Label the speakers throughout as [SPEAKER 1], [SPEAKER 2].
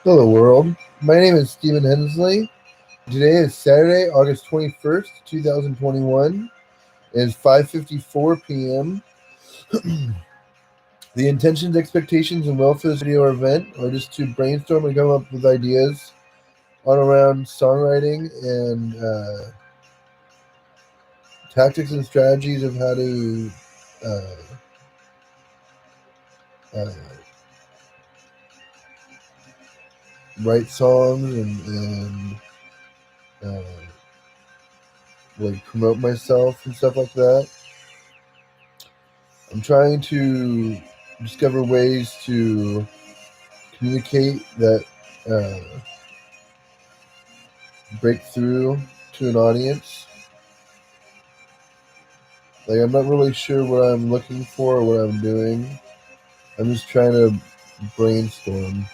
[SPEAKER 1] Hello, world. My name is Stephen Hensley. Today is Saturday, August 21st, 2021. It is 5:54 p.m. The intentions, expectations, and welfare of this video or event are just to brainstorm and come up with ideas on around songwriting and tactics and strategies of how to uh, uh, write songs and uh, like promote myself and stuff like that. I'm trying to discover ways to communicate that uh, break through to an audience. Like, I'm not really sure what I'm looking for or what I'm doing. I'm just trying to brainstorm.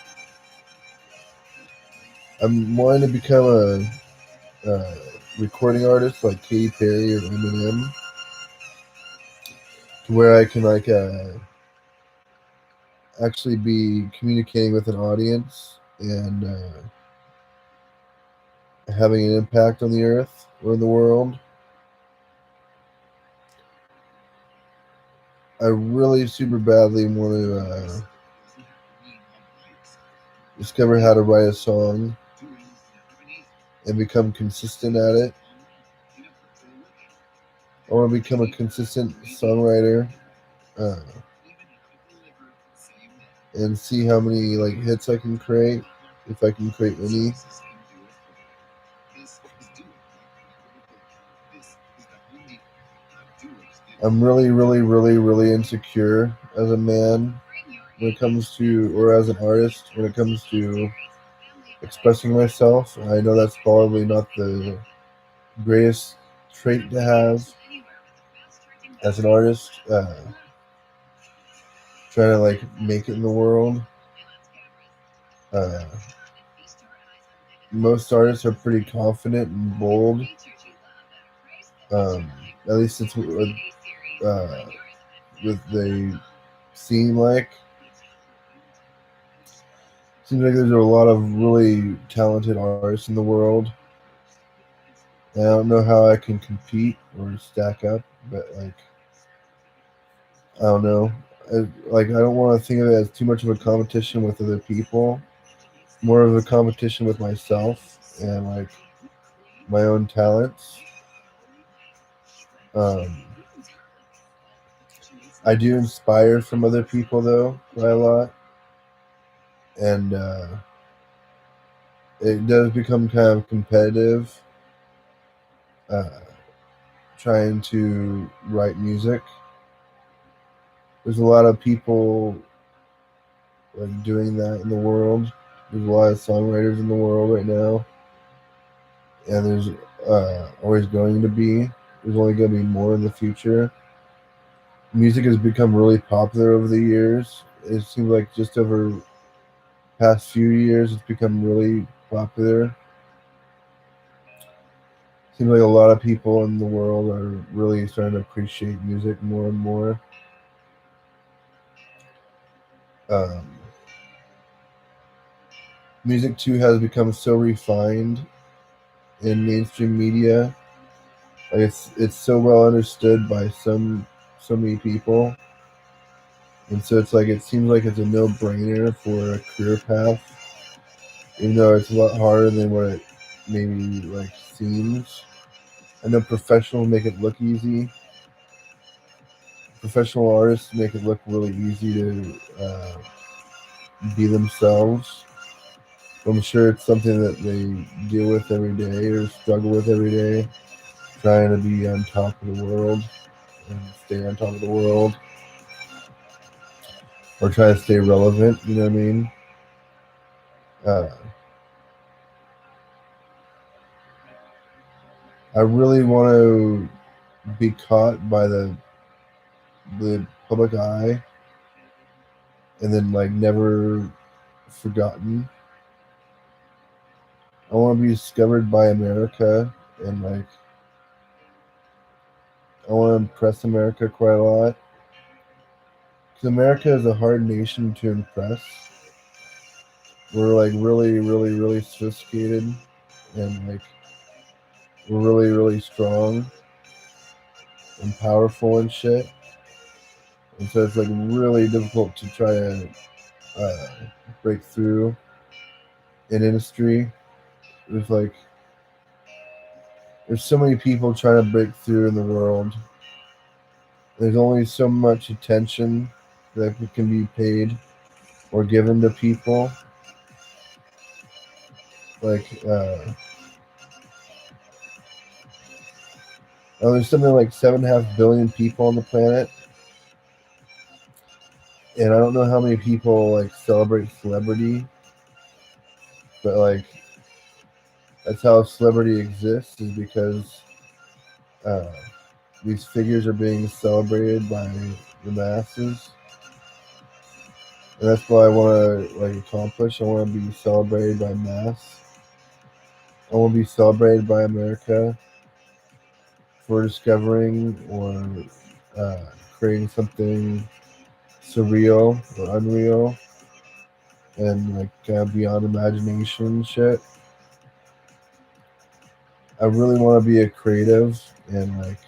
[SPEAKER 1] I'm wanting to become a recording artist like Katy Perry or Eminem, to where I can actually be communicating with an audience and having an impact on the earth or in the world. I really super badly want to discover how to write a song and become consistent at it. I want to become a consistent songwriter uh, and see how many like hits I can create, if I can create any. I'm really, really, really, really insecure as a man when it comes to, or as an artist when it comes to expressing myself. I know that's probably not the greatest trait to have as an artist, trying to like make it in the world. Uh, most artists are pretty confident and bold. Um, at least it's what they seem like. Seems like there's a lot of really talented artists in the world. And I don't know how I can compete or stack up, but like I don't know. I don't want to think of it as too much of a competition with other people. More of a competition with myself and like my own talents. Um, I do inspire from other people though quite a lot, and it does become kind of competitive. Uh, Trying to write music. There's a lot of people like doing that in the world. There's a lot of songwriters in the world right now, and there's always going to be. There's only going to be more in the future. Music has become really popular over the years. It seems like just over past few years, it's become really popular. Seems like a lot of people in the world are really starting to appreciate music more and more. Um, Music too has become so refined in mainstream media. Like it's so well understood by so many people, and so it's like it seems like it's a no brainer for a career path, even though it's a lot harder than what it maybe like seems. I know professionals make it look easy. Professional artists make it look really easy to be themselves. I'm sure it's something that they deal with every day or struggle with every day, trying to be on top of the world and stay on top of the world, or try to stay relevant. You know what I mean? Uh, I really want to be caught by the public eye, and then like never forgotten. I want to be discovered by America, and like I want to impress America quite a lot, because America is a hard nation to impress. we're like really, really, really sophisticated, and like we're really, really strong and powerful and shit. And so it's like really difficult to try to uh, break through in industry. There's like there's so many people trying to break through in the world. There's only so much attention that can be paid or given to people. Like there's something like 7.5 billion people on the planet, and I don't know how many people like celebrate celebrity, but like that's how celebrity exists, is because uh, these figures are being celebrated by the masses, and that's what I want to like accomplish. I want to be celebrated by mass. I want to be celebrated by America for discovering or creating something surreal or unreal and like beyond imagination shit. I really want to be a creative and like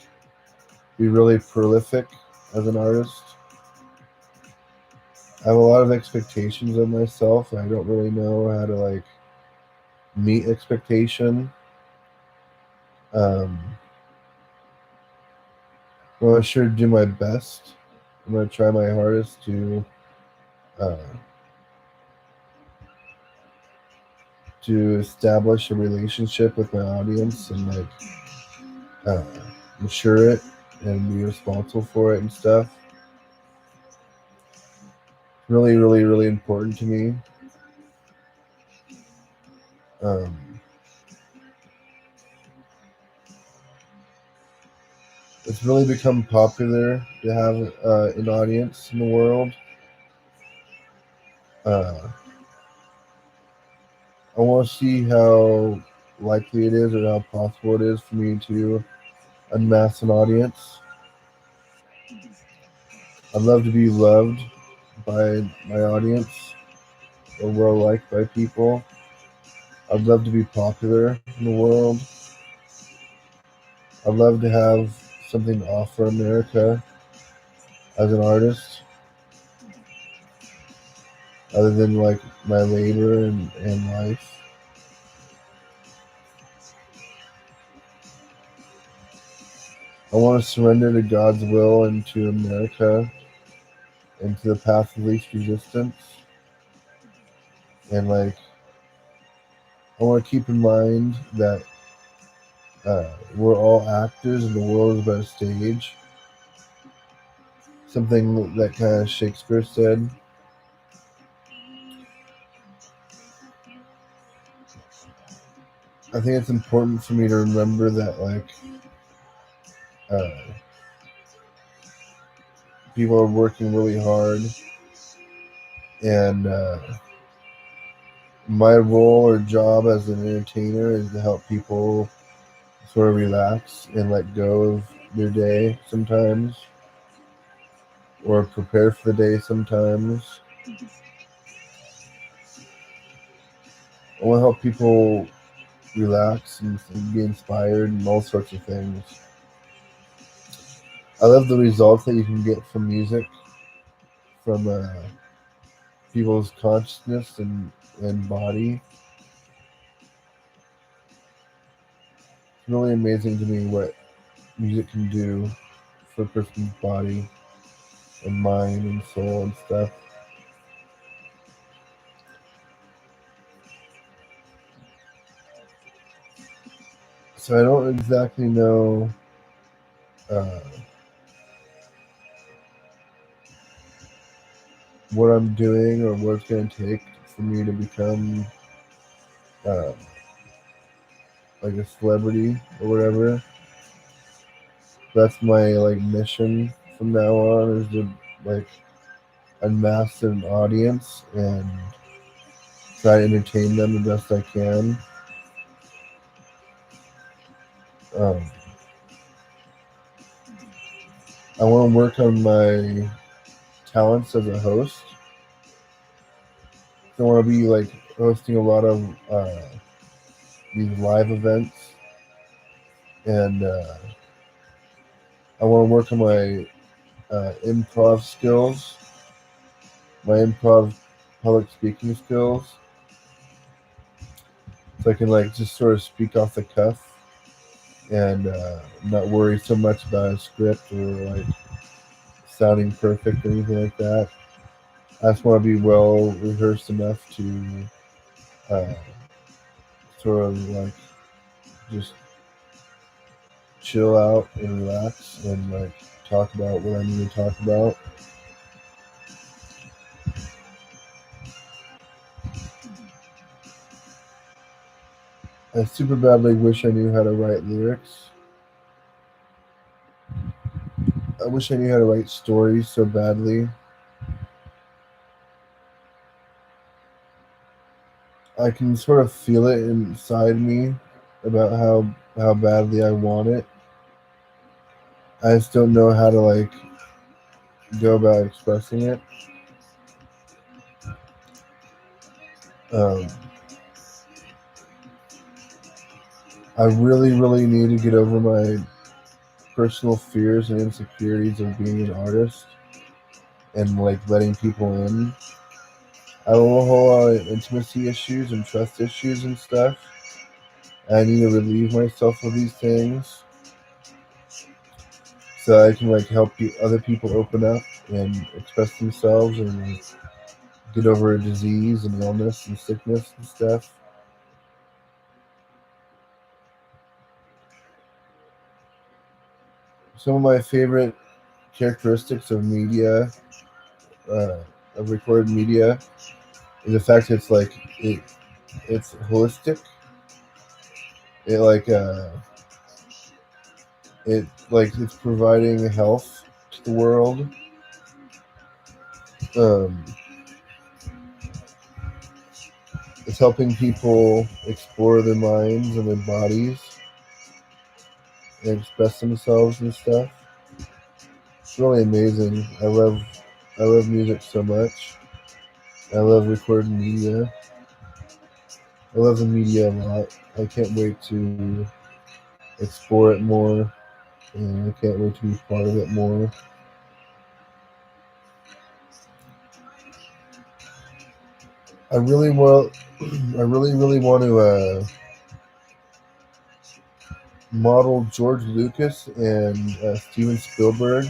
[SPEAKER 1] be really prolific as an artist. I have a lot of expectations of myself, and I don't really know how to like meet expectation. Um, I'm gonna sure do my best. I'm gonna try my hardest uh, to establish a relationship with my audience and like uh, mature it and be responsible for it and stuff. Really, really, really important to me. Um, it's really become popular to have an audience in the world. Uh, I want to see how likely it is or how possible it is for me to unmask an audience. I'd love to be loved by my audience or well liked by people. I'd love to be popular in the world. I'd love to have something to offer America as an artist, other than like my labor and life. I want to surrender to God's will and to America and to the path of least resistance. And like, I want to keep in mind that we're all actors and the world is but a stage. Something that kind of Shakespeare said. I think it's important for me to remember that like uh, people are working really hard, and my role or job as an entertainer is to help people sort of relax and let go of their day sometimes, or prepare for the day sometimes. I want to help people relax and be inspired and all sorts of things. I love the results that you can get from music, from people's consciousness and body. It's really amazing to me what music can do for a person's body and mind and soul and stuff. So I don't exactly know uh, what I'm doing or what it's going to take for me to become uh, like a celebrity or whatever. That's my like mission from now on, is to like unmask an audience and try to entertain them the best I can. Um, I want to work on my talents as a host. I want to be like hosting a lot of these live events, and I want to work on my improv skills, my improv public speaking skills, so I can like just sort of speak off the cuff and not worry so much about a script or like sounding perfect or anything like that. I just want to be well rehearsed enough to uh, sort of like just chill out and relax and like talk about what I need to talk about. I super badly wish I knew how to write lyrics. I wish I knew how to write stories so badly. I can sort of feel it inside me about how badly I want it. I just don't know how to like go about expressing it. Um, I really need to get over my personal fears and insecurities of being an artist and like letting people in. I have a whole lot of intimacy issues and trust issues and stuff. I need to relieve myself of these things so I can like help other people open up and express themselves and like get over a disease and illness and sickness and stuff. Some of my favorite characteristics of media, uh, of recorded media, is the fact that it's holistic. It like it like it's providing health to the world. Um, it's helping people explore their minds and their bodies and express themselves and stuff. It's really amazing. I love music so much. I love recorded media. I love the media a lot. I can't wait to explore it more, and I can't wait to be part of it more. I really want, I really want to model George Lucas and Steven Spielberg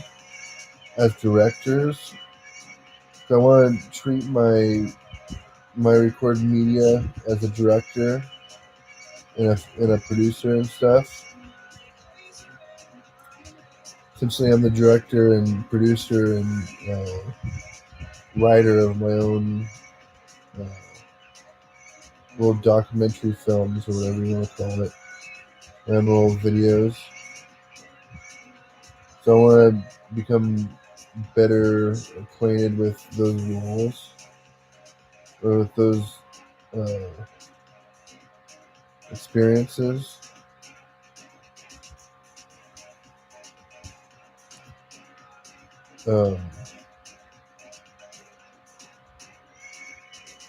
[SPEAKER 1] as directors. I want to treat my recorded media as a director and a producer and stuff. Essentially, I'm the director and producer and writer of my own uh, little documentary films or whatever you want to call it, and little videos. So I want to become better acquainted with those roles or with those uh, experiences. Um,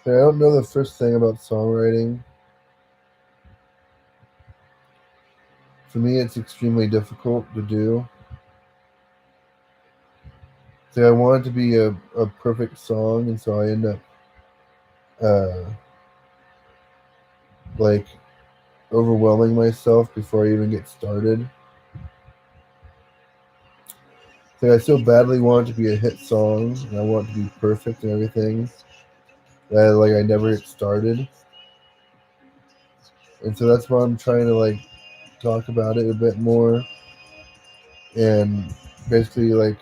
[SPEAKER 1] I don't know the first thing about songwriting. For me, it's extremely difficult to do. So I want it to be a perfect song, and so I end up uh, like overwhelming myself before I even get started. So I so badly want it to be a hit song, and I want it to be perfect and everything. That like I never get started, and so that's why I'm trying to like talk about it a bit more and basically like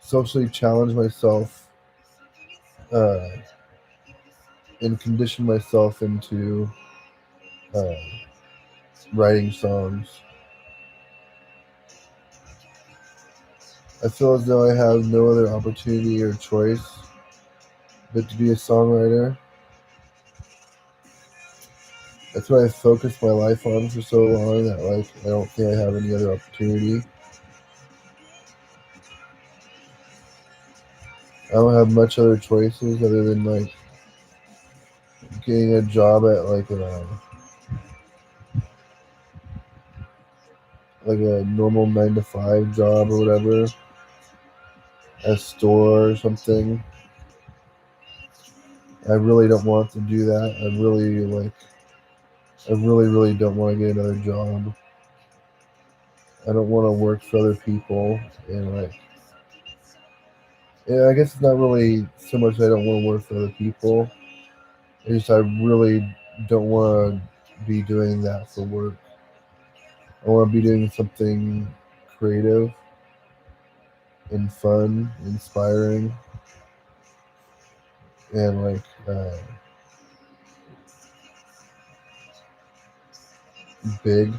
[SPEAKER 1] socially challenge myself uh, and condition myself into uh, writing songs. I feel as though I have no other opportunity or choice but to be a songwriter. That's what I focused my life on for so long that like I don't think I have any other opportunity. I don't have much other choices other than like getting a job at like a normal 9 to 5 job or whatever, at a store or something. I really don't want to do that. I really don't want to get another job. I don't want to work for other people, and yeah, I guess it's not really so much I don't want to work for other people. It's just I really don't want to be doing that for work. I want to be doing something creative and fun, inspiring, and big.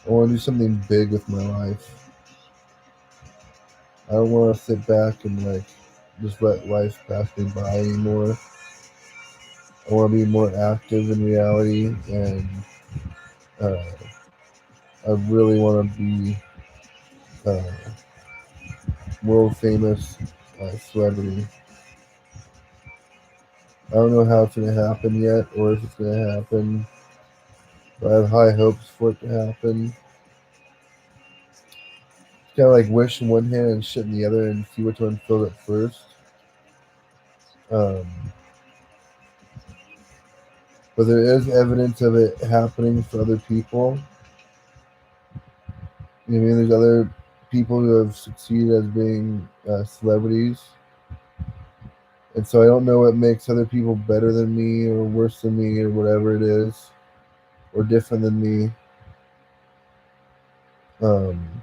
[SPEAKER 1] I want to do something big with my life. I don't want to sit back and just let life pass me by anymore. I want to be more active in reality, and uh, I really want to be uh, world famous celebrity. I don't know how it's going to happen yet, or if it's going to happen, but I have high hopes for it to happen. It's kind of like wish in one hand and shit in the other, and see which one fills it first. Um, but there is evidence of it happening for other people. You know what I mean? There's other people who have succeeded as being celebrities, and so I don't know what makes other people better than me or worse than me or whatever it is, or different than me. Um,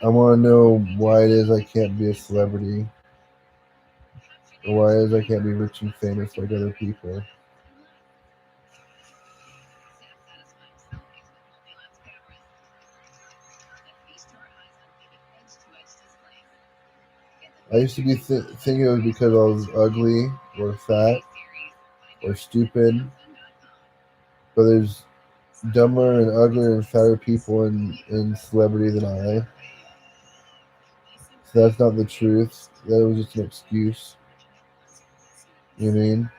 [SPEAKER 1] I want to know why it is I can't be a celebrity, or why it is I can't be rich and famous like other people. I used to be thinking it was because I was ugly or fat or stupid, but there's dumber and uglier and fatter people in celebrity than I. So that's not the truth. That was just an excuse. You know what I mean?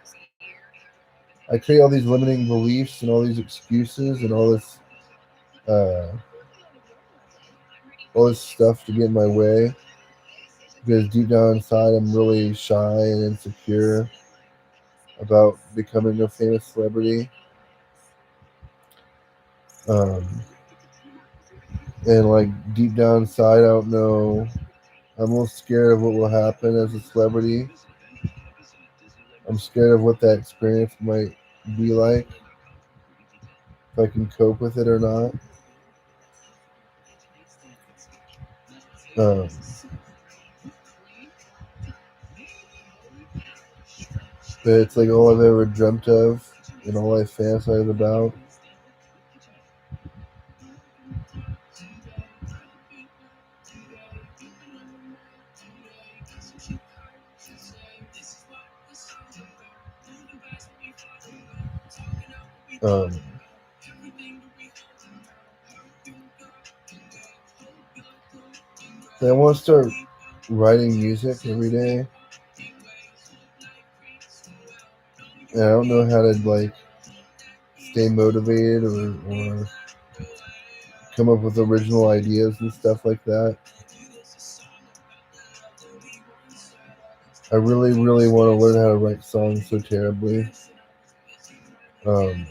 [SPEAKER 1] I create all these limiting beliefs and all these excuses and uh, all this stuff to get in my way because deep down inside I'm really shy and insecure about becoming a famous celebrity. Um, and deep down inside, I don't know. I'm a little scared of what will happen as a celebrity. I'm scared of what that experience might be like, if I can cope with it or not. Um, but it's like all I've ever dreamt of and all I fantasize about. Um, I want to start writing music every day, and I don't know how to stay motivated or come up with original ideas and stuff like that. I really want to learn how to write songs so terribly. Um,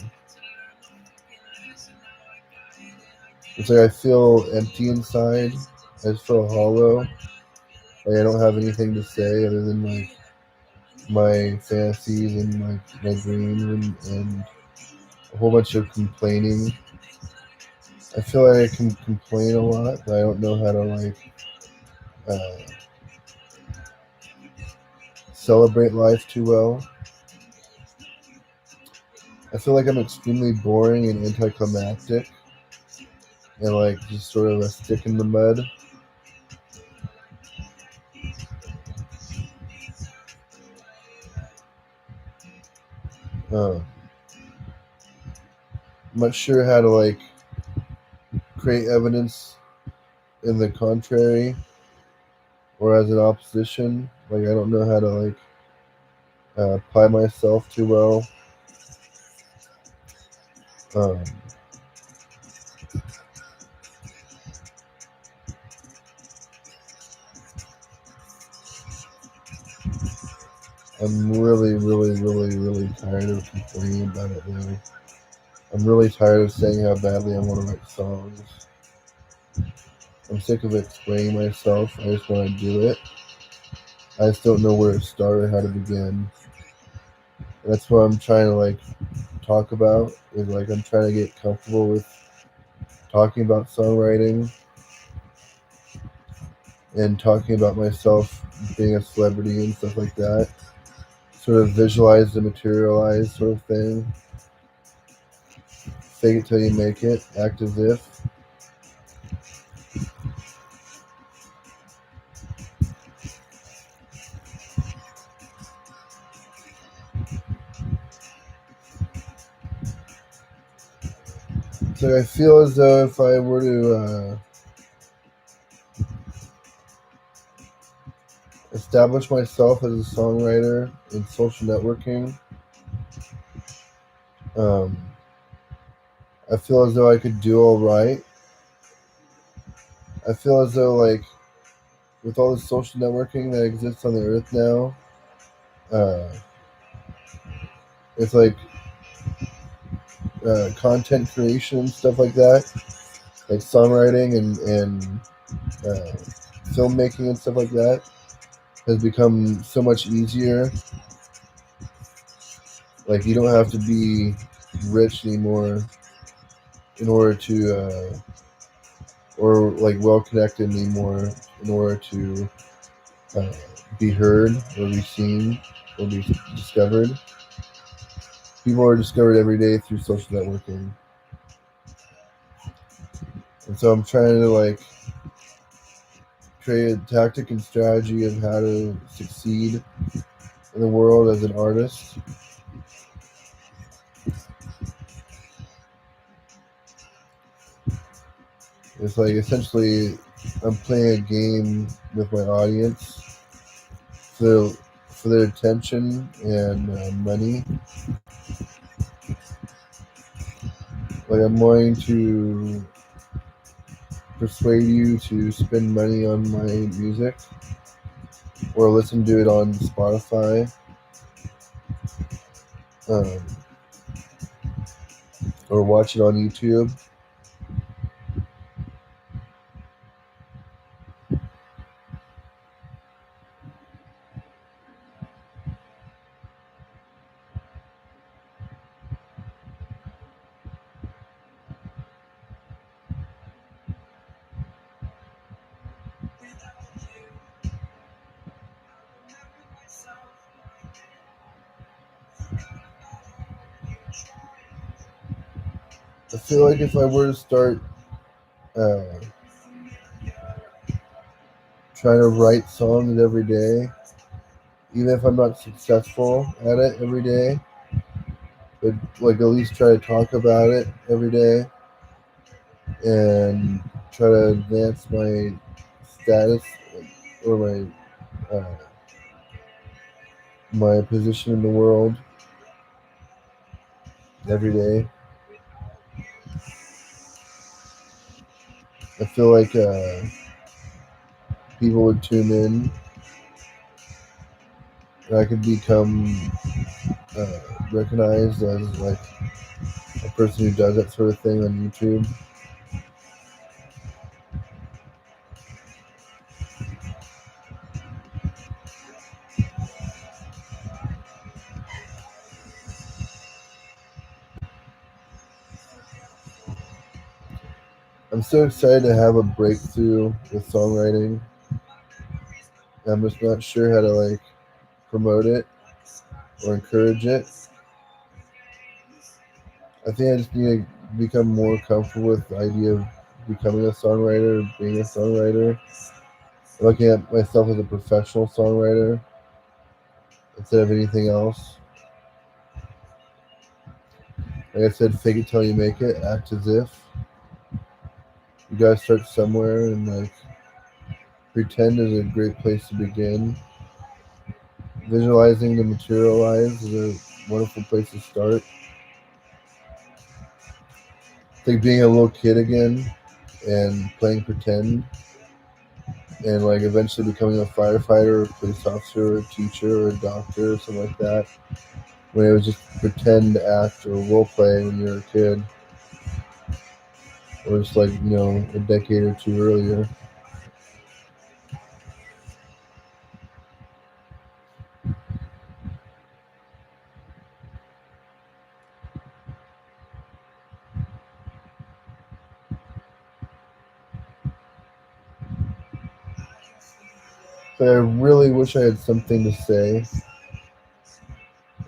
[SPEAKER 1] it's like I feel empty inside. I just feel hollow. Like I don't have anything to say other than my fantasies and my dreams and a whole bunch of complaining. I feel like I can complain a lot, but I don't know how to uh, celebrate life too well. I feel like I'm extremely boring and anticlimactic and just sort of a stick in the mud. I'm not sure how to create evidence in the contrary or as an opposition. Like I don't know how to apply myself too well. Um, I'm really, really, really, really tired of complaining about it now. I'm really tired of saying how badly I want to write songs. I'm sick of explaining myself. I just want to do it. I just don't know where to start or how to begin. And that's what I'm trying to talk about. Is I'm trying to get comfortable with talking about songwriting and talking about myself being a celebrity and stuff like that. Sort of visualize the materialize sort of thing. Fake it till you make it. Act as if. So I feel as though if I were to establish myself as a songwriter in social networking, um, I feel as though I could do all right. I feel as though with all the social networking that exists on the earth now, uh, it's content creation and stuff like that, like songwriting and uh, filmmaking and stuff like that has become so much easier. Like you don't have to be rich anymore in order to or well connected anymore in order to uh, be heard or be seen or be discovered. People are discovered every day through social networking, and so I'm trying to create a tactic and strategy of how to succeed in the world as an artist. It's essentially I'm playing a game with my audience for their attention and money. I'm going to persuade you to spend money on my music or listen to it on Spotify, um, or watch it on YouTube. I feel like if I were to start uh, trying to write songs every day, even if I'm not successful at it every day, but at least try to talk about it every day and try to advance my status or uh, my position in the world every day. I feel like people would tune in, and I could become uh, recognized as a person who does that sort of thing on YouTube. I'm so excited to have a breakthrough with songwriting. I'm just not sure how to promote it or encourage it. I think I just need to become more comfortable with the idea of becoming a songwriter, being a songwriter, looking at myself as a professional songwriter instead of anything else. Like I said, fake it till you make it. Act as if. You gotta start somewhere, and Pretend is a great place to begin. Visualizing the materialize is a wonderful place to start. It's like being a little kid again and playing pretend and like eventually becoming a firefighter or a police officer or a teacher or a doctor or something like that. When it was just pretend act or role play when you were a kid, or just like, a decade or two earlier. But I really wish I had something to say.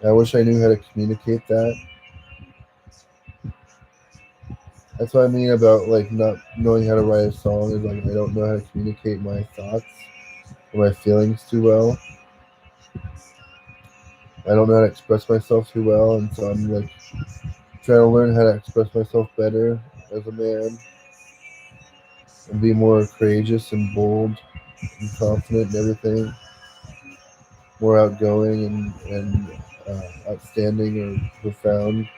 [SPEAKER 1] I wish I knew how to communicate that. That's what I mean about like not knowing how to write a song is like I don't know how to communicate my thoughts or my feelings too well. I don't know how to express myself too well, and so I'm like trying to learn how to express myself better as a man and be more courageous and bold and confident and everything, more outgoing and outstanding or profound.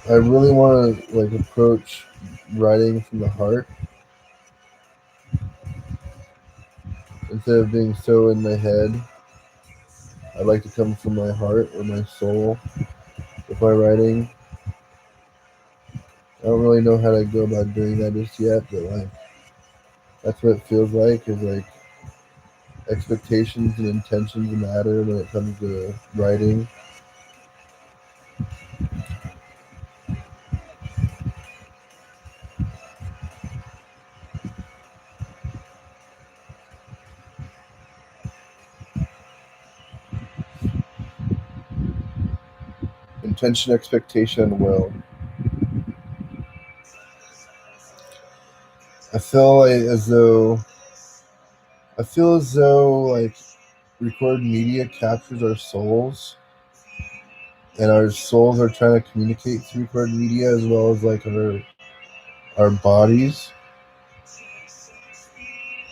[SPEAKER 1] I really want to like approach writing from the heart instead of being so in my head. I'd like to come from my heart or my soul with my writing. I don't really know how to go about doing that just yet, but like that's what it feels like. Is like expectations and intentions matter when it comes to writing. Intention, expectation, and will. I feel like as though I feel as though like recorded media captures our souls, and our souls are trying to communicate through recorded media as well as like our bodies.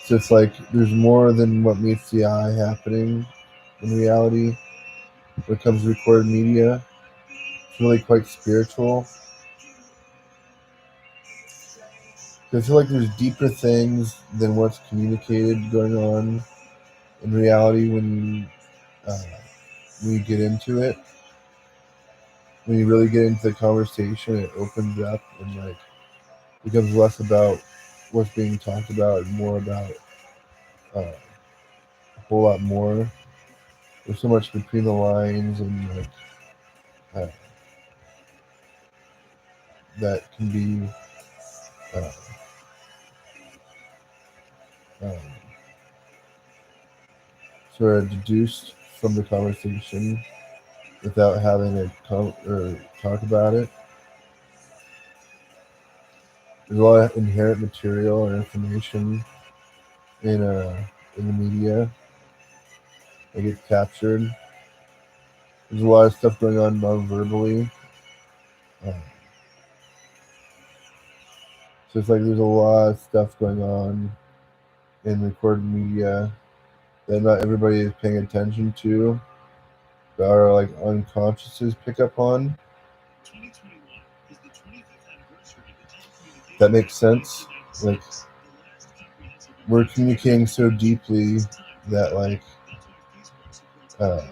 [SPEAKER 1] So it's like there's more than what meets the eye happening in reality when it comes to recorded media. It's really quite spiritual. I feel like there's deeper things than what's communicated going on in reality uh, when you get into it. When you really get into the conversation, it opens up and like becomes less about what's being talked about and more about a whole lot more. There's so much between the lines and like uh, that can be uh, um, sort of deduced from the conversation without having to or talk about it. There's a lot of inherent material or information in in the media that gets captured. There's a lot of stuff going on non-verbally. Uh, so it's like there's a lot of stuff going on in recorded media that not everybody is paying attention to, that our like unconsciouses pick up on. That makes sense. Like we're communicating so deeply that like uh,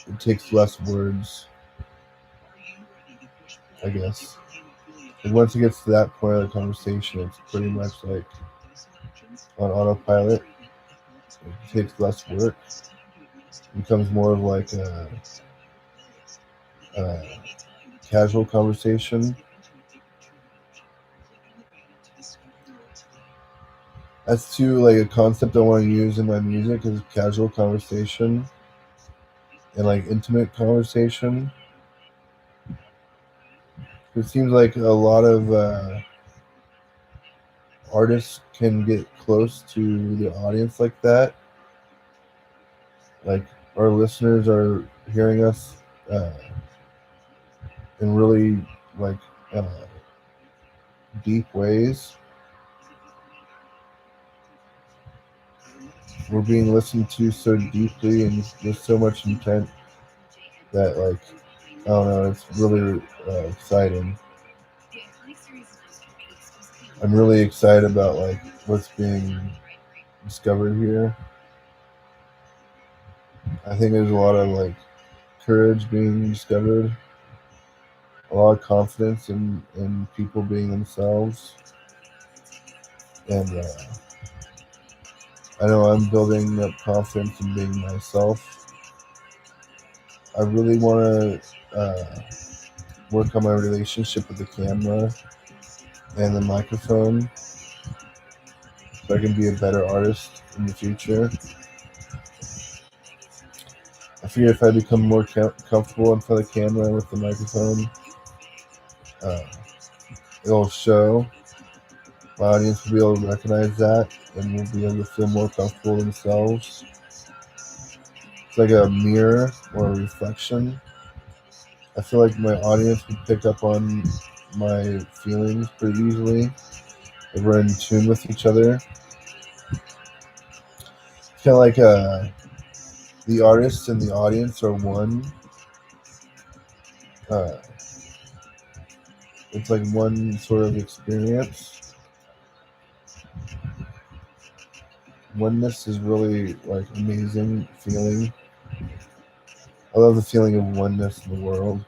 [SPEAKER 1] it takes less words, I guess. And once it gets to that point of the conversation, it's pretty much like on autopilot. It takes less work. It becomes more of like a casual conversation. That's too like a concept I want to use in my music is casual conversation and like intimate conversation. It seems like a lot of artists can get close to the audience like that, like our listeners are hearing us uh, in really like uh, deep ways. We're being listened to so deeply and there's so much intent that like I don't know, it's really exciting. I'm really excited about like what's being discovered here. I think there's a lot of like courage being discovered, a lot of confidence in people being themselves, and I know I'm building up confidence in being myself. I really want to work on my relationship with the camera and the microphone so I can be a better artist in the future. I figure if I become more comfortable in front of the camera with the microphone, uh, it'll show. My audience will be able to recognize that and will be able to feel more comfortable themselves. It's like a mirror or a reflection. I feel like my audience would pick up on my feelings pretty easily if we're in tune with each other. It's kind of like the artist and the audience are one. Uh, it's like one sort of experience. Oneness is really like amazing feeling. I love the feeling of oneness in the world.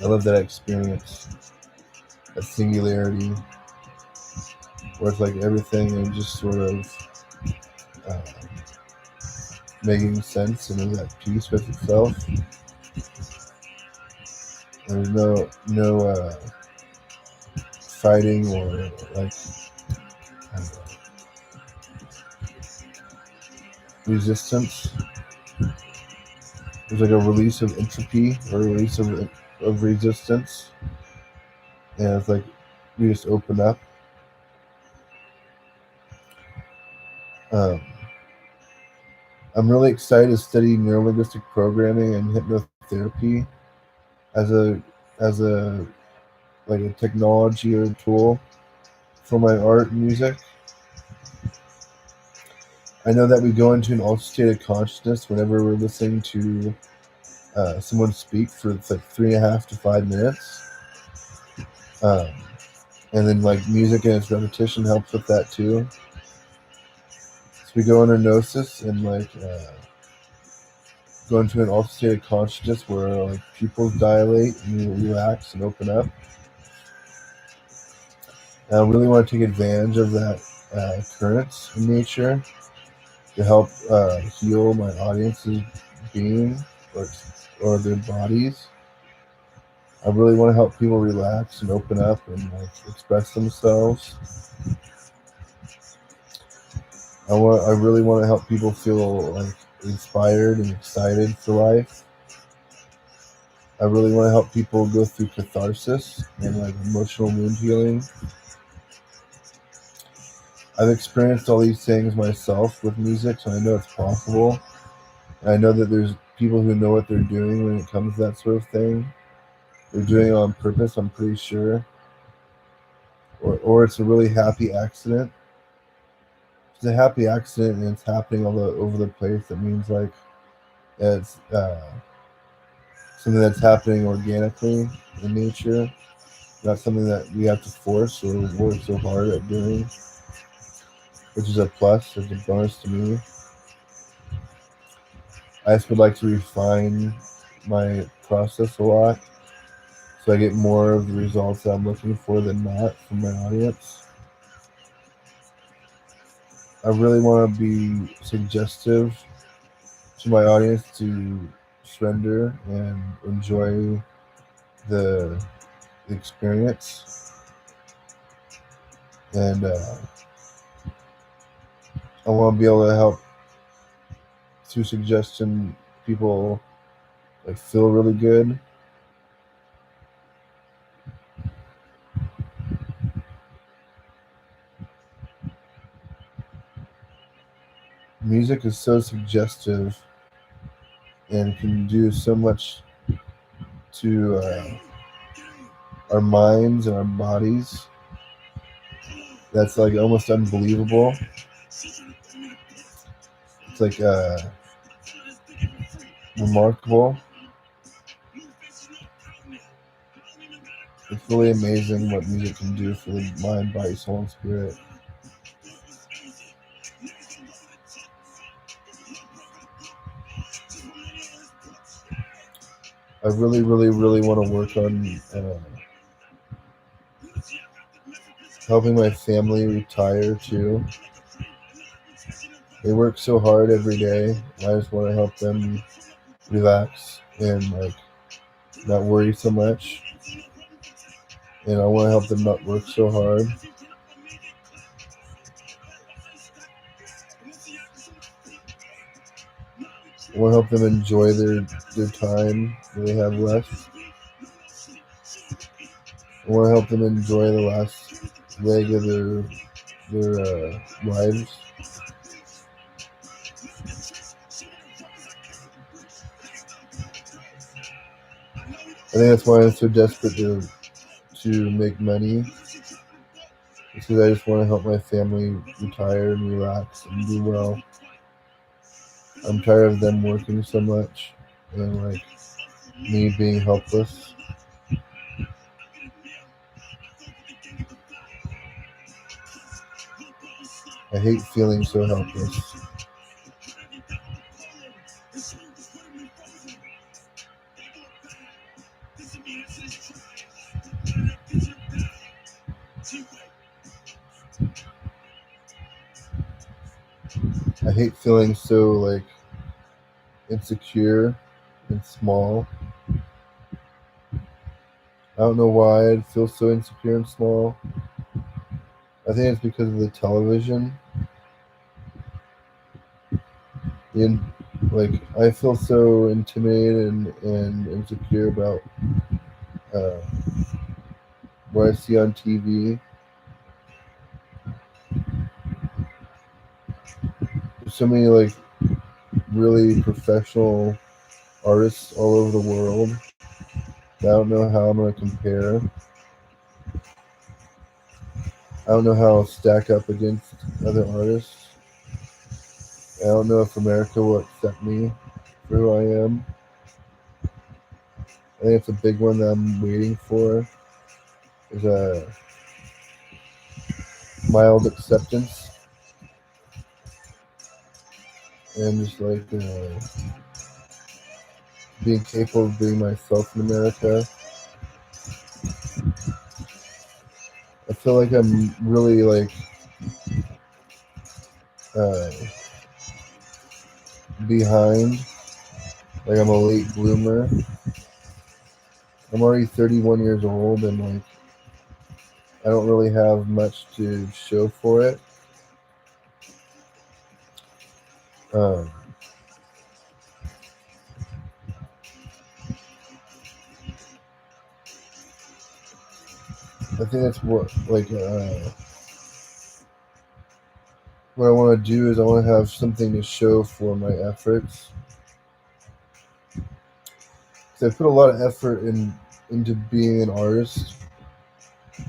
[SPEAKER 1] I love that experience, that singularity, where it's like everything is just sort of uh, making sense and is at peace with itself. There's no fighting or like I don't know, resistance. There's like a release of entropy or a release of resistance, and it's like we just open up. Um, I'm really excited to study neurolinguistic programming and hypnotherapy as a like a technology or a tool for my art and music. I know that we go into an altered state of consciousness whenever we're listening to someone speak for it's like 3.5 to 5 minutes, um, and then like music and its repetition helps with that too. So we go into gnosis and like go into an altered state of consciousness where like pupils dilate and you relax and open up. And I really want to take advantage of that currents in nature to help heal my audience's being or or their bodies. I really want to help people relax and open up and like express themselves. I really want to help people feel like inspired and excited for life. I really want to help people go through catharsis and like emotional wound healing. I've experienced all these things myself with music, so I know it's possible. And I know that there's people who know what they're doing when it comes to that sort of thing. They're doing it on purpose, I'm pretty sure. Or it's a really happy accident. If it's a happy accident and it's happening all over the place, that means like it's something that's happening organically in nature, not something that we have to force or work so hard at doing, which is a plus, it's a bonus to me. I just would like to refine my process a lot so I get more of the results that I'm looking for than not from my audience. I really want to be suggestive to my audience to surrender and enjoy the experience. And I want to be able to help through suggestion people like feel really good. Music is so suggestive and can do so much to our minds and our bodies. That's like almost unbelievable. It's like remarkable. It's really amazing what music can do for the mind, body, soul, and spirit. I really, really, really want to work on helping my family retire too. They work so hard every day. I just want to help them relax and like not worry so much. And I want to help them not work so hard. I want to help them enjoy their time that they have left. I want to help them enjoy the last leg of their lives. I think that's why I'm so desperate to make money. It's because I just want to help my family retire and relax and do well. I'm tired of them working so much and like me being helpless. I hate feeling so helpless. I hate feeling so like insecure and small. I don't know why I feel so insecure and small. I think it's because of the television. In like I feel so intimidated and insecure about uh, what I see on TV. There's so many like really professional artists all over the world. I don't know how I'm gonna compare. I don't know how I'll stack up against other artists. I don't know if America will accept me for who I am. I think it's a big one that I'm waiting for. Is a mild acceptance and just like being capable of being myself in America. I feel like I'm really like uh, behind. Like I'm a late bloomer. I'm already 31 years old and like I don't really have much to show for it. Um, I think that's what I want to do is I want to have something to show for my efforts. So I put a lot of effort into being an artist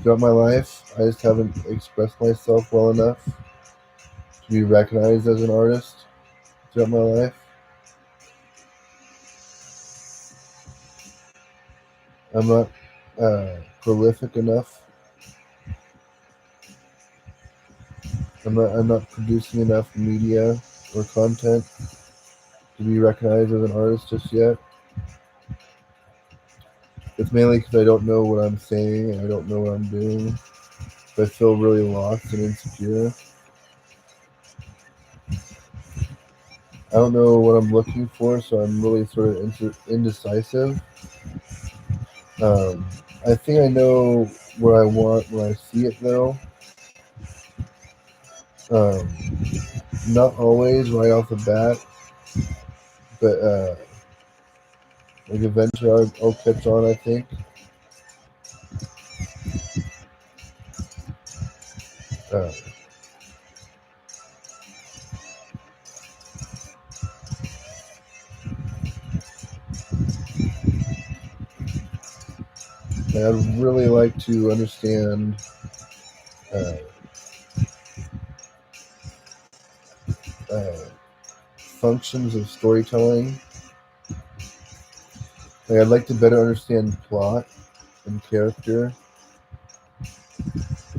[SPEAKER 1] throughout my life. I just haven't expressed myself well enough to be recognized as an artist throughout my life. I'm not prolific enough. I'm not producing enough media or content to be recognized as an artist just yet. It's mainly because I don't know what I'm saying and I don't know what I'm doing. So I feel really lost and insecure. I don't know what I'm looking for, so I'm really sort of indecisive. I think I know what I want when I see it, though. Um, Not always right off the bat, but like eventually I'll catch on. I think. Uh, I'd really like to understand uh, uh, functions of storytelling. I'd like to better understand plot and character,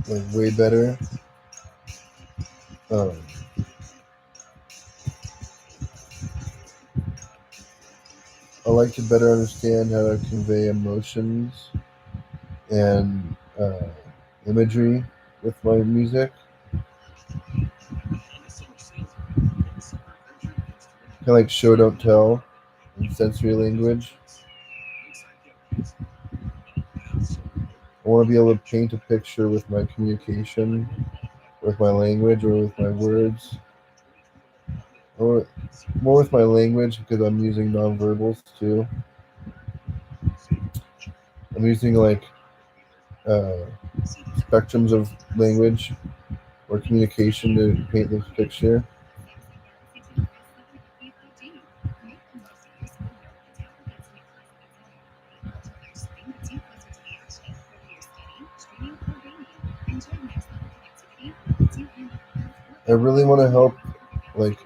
[SPEAKER 1] like way better. Um, I like to better understand how to convey emotions and imagery with my music. Kind of like show don't tell in sensory language. I want to be able to paint a picture with my communication, with my language, or with my words, or more with my language because I'm using nonverbals too. I'm using like uh, spectrums of language or communication to paint this picture. I really want to help, like,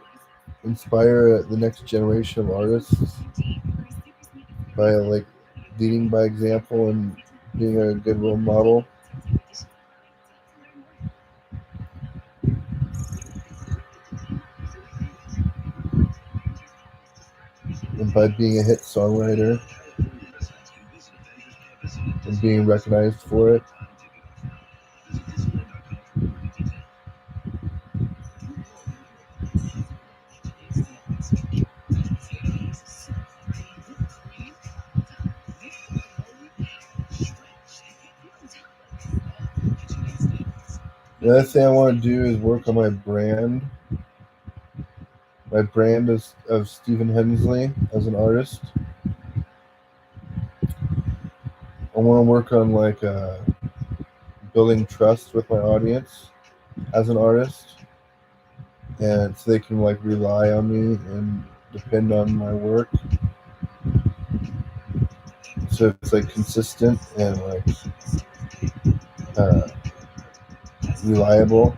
[SPEAKER 1] inspire the next generation of artists by like leading by example and being a good role model, and by being a hit songwriter and being recognized for it. The other thing I want to do is work on my brand. My brand is of Stephen Hensley as an artist. I want to work on like building trust with my audience as an artist, and so they can like rely on me and depend on my work. So it's like consistent and like uh, reliable.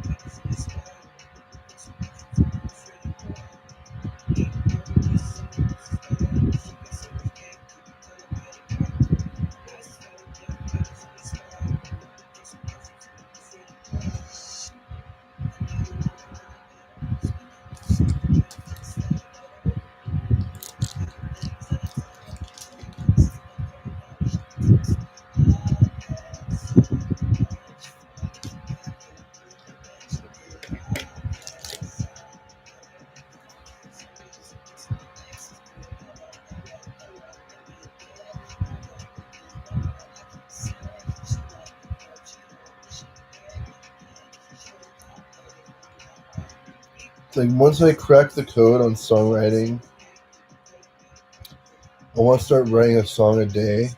[SPEAKER 1] It's like once I crack the code on songwriting, I want to start writing a song a day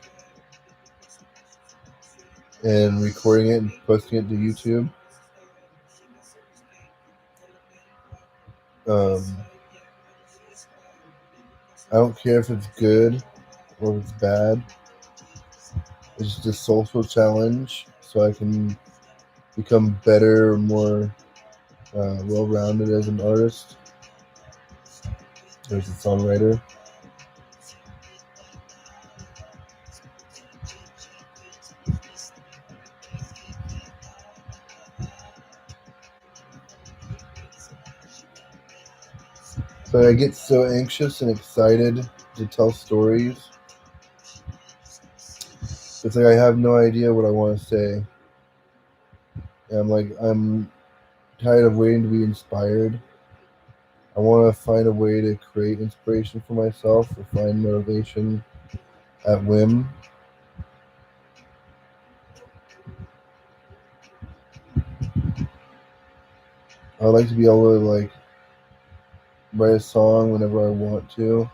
[SPEAKER 1] and recording it and posting it to YouTube. Um, I don't care if it's good or if it's bad. It's just a social challenge so I can become better, more well-rounded as an artist, as a songwriter. So I get so anxious and excited to tell stories. It's like I have no idea what I want to say. And I'm tired of waiting to be inspired. I want to find a way to create inspiration for myself or find motivation at whim. I would like to be able to like write a song whenever I want to,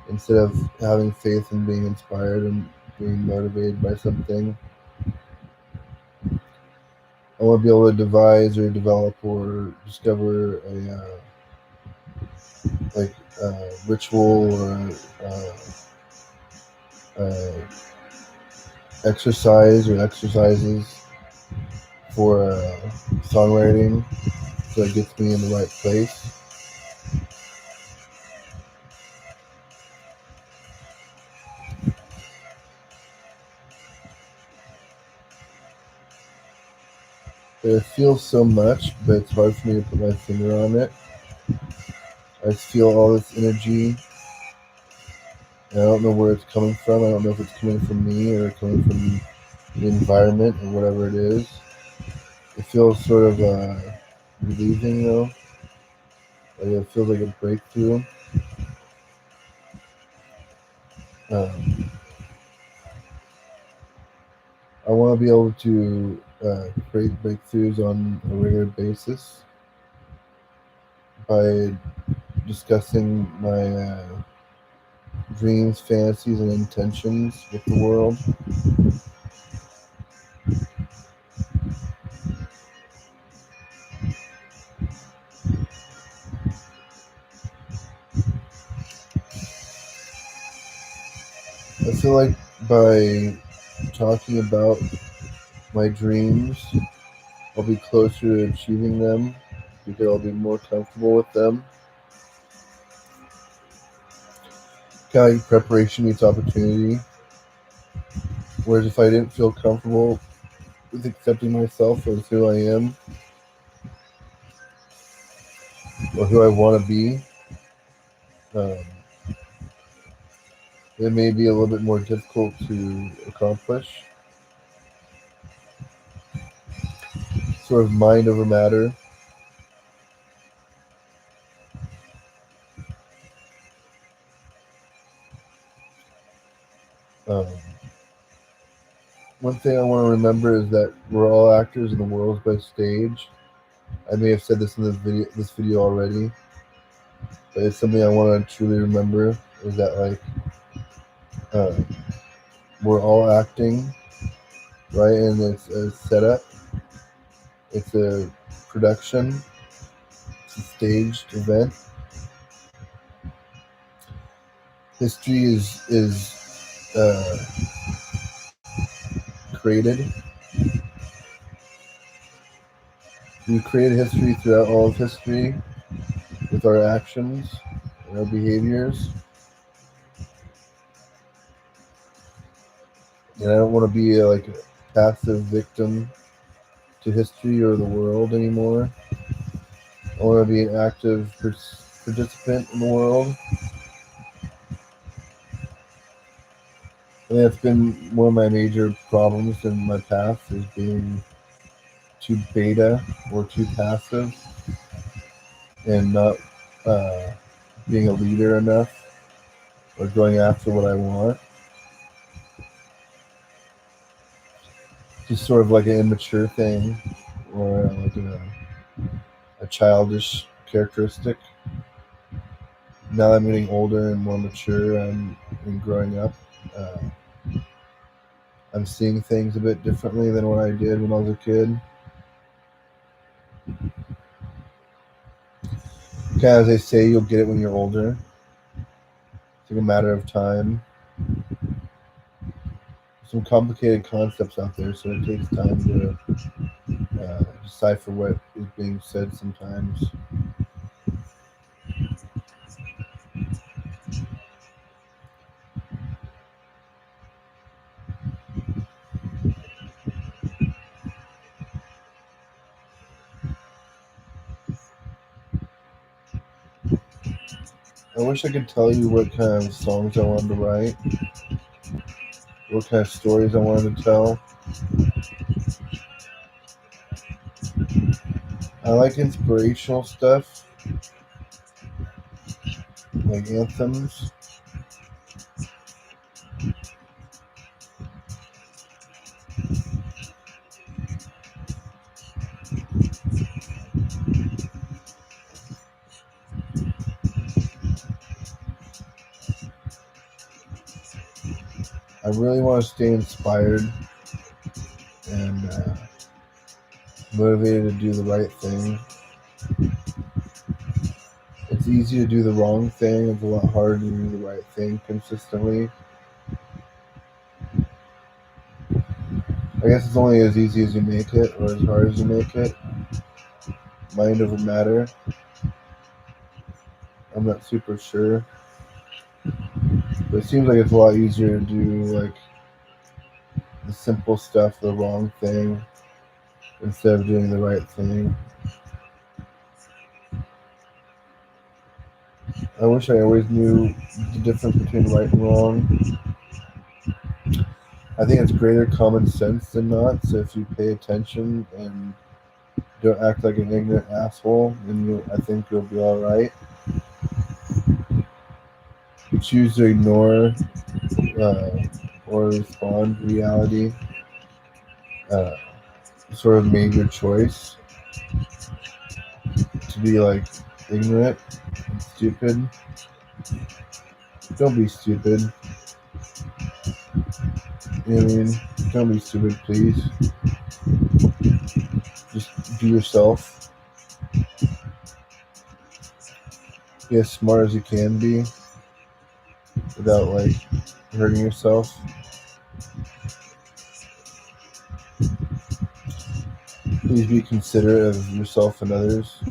[SPEAKER 1] instead of having faith in being inspired and being motivated by something. I want to be able to devise or develop or discover a ritual or uh, exercise or exercises for songwriting, so it gets me in the right place. It feels so much, but it's hard for me to put my finger on it. I just feel all this energy, and I don't know where it's coming from. I don't know if it's coming from me or coming from the environment or whatever it is. It feels sort of relieving though. Like it feels like a breakthrough. Um, I want to be able to create breakthroughs on a regular basis by discussing my dreams, fantasies, and intentions with the world. I feel like by talking about my dreams, I'll be closer to achieving them because I'll be more comfortable with them. Kind of like preparation meets opportunity. Whereas if I didn't feel comfortable with accepting myself as who I am or who I want to be, um, it may be a little bit more difficult to accomplish. Sort of mind over matter. Um, One thing I want to remember is that we're all actors in the world's best stage. I may have said this in this video already, but it's something I want to truly remember is that uh, we're all acting, right? And it's a setup, it's a production, it's a staged event. History is created. We created history throughout all of history with our actions and our behaviors. And I don't want to be like a passive victim to history or the world anymore. I want to be an active participant in the world. And that's been one of my major problems in my past is being too beta or too passive and not uh, being a leader enough or going after what I want. Just sort of like an immature thing or like a childish characteristic. Now that I'm getting older and more mature and growing up, uh, I'm seeing things a bit differently than what I did when I was a kid. Kind of as they say, you'll get it when you're older. It's like a matter of time. Some complicated concepts out there, so it takes time to decipher what is being said sometimes. I wish I could tell you what kind of songs I wanted to write, what kind of stories I wanted to tell. I like inspirational stuff, like anthems. I really want to stay inspired and motivated to do the right thing. It's easy to do the wrong thing. It's a lot harder to do the right thing consistently. I guess it's only as easy as you make it, or as hard as you make it. Mind over matter. I'm not super sure, but it seems like it's a lot easier to do like the simple stuff, the wrong thing, instead of doing the right thing. I wish I always knew the difference between right and wrong. I think it's greater common sense than not. So if you pay attention and don't act like an ignorant asshole, then I think you'll be all right. If you choose to ignore uh, or respond to reality, uh, sort of made your choice to be like ignorant and stupid. Don't be stupid. You know what I mean? Don't be stupid, please. Just be yourself. Be as smart as you can be without like hurting yourself. Please be considerate of yourself and others.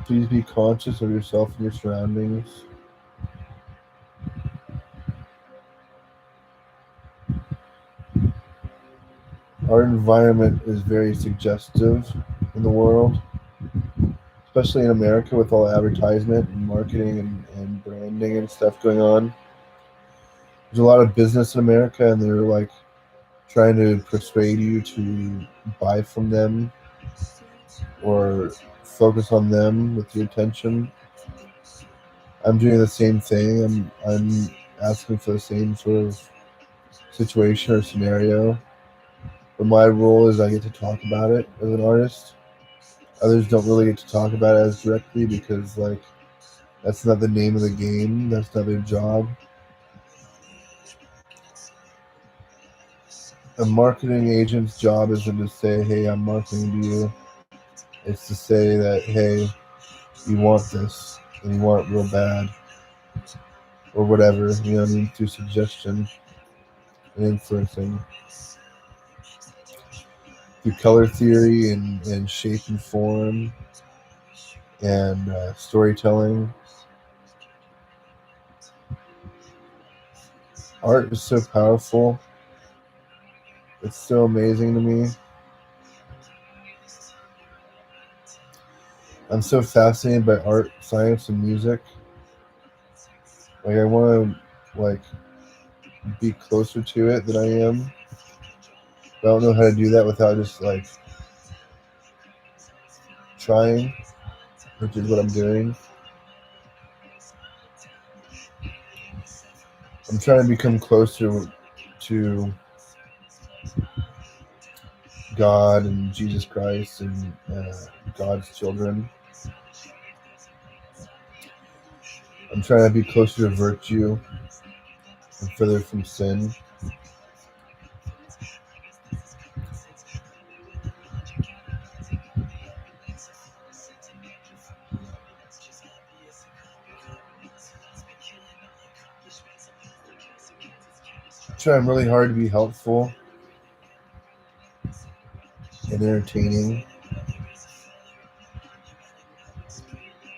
[SPEAKER 1] Please be conscious of yourself and your surroundings. Our environment is very suggestive in the world, especially in America with all the advertisement and marketing and branding and stuff going on. There's a lot of business in America, and they're like trying to persuade you to buy from them or focus on them with your attention. I'm doing the same thing. I'm asking for the same sort of situation or scenario. But my role is I get to talk about it as an artist. Others don't really get to talk about it as directly because like that's not the name of the game. That's not their job. A marketing agent's job isn't to say, "Hey, I'm marketing to you." It's to say that, "Hey, you want this and you want it real bad," or whatever. You know what I mean? Through suggestion and influencing, through color theory and shape and form and storytelling. Art is so powerful. It's so amazing to me. I'm so fascinated by art, science, and music. Like I want to like be closer to it than I am. But I don't know how to do that without just like trying, which is what I'm doing. I'm trying to become closer to God and Jesus Christ and God's children. I'm trying to be closer to virtue and further from sin. I'm trying really hard to be helpful and entertaining.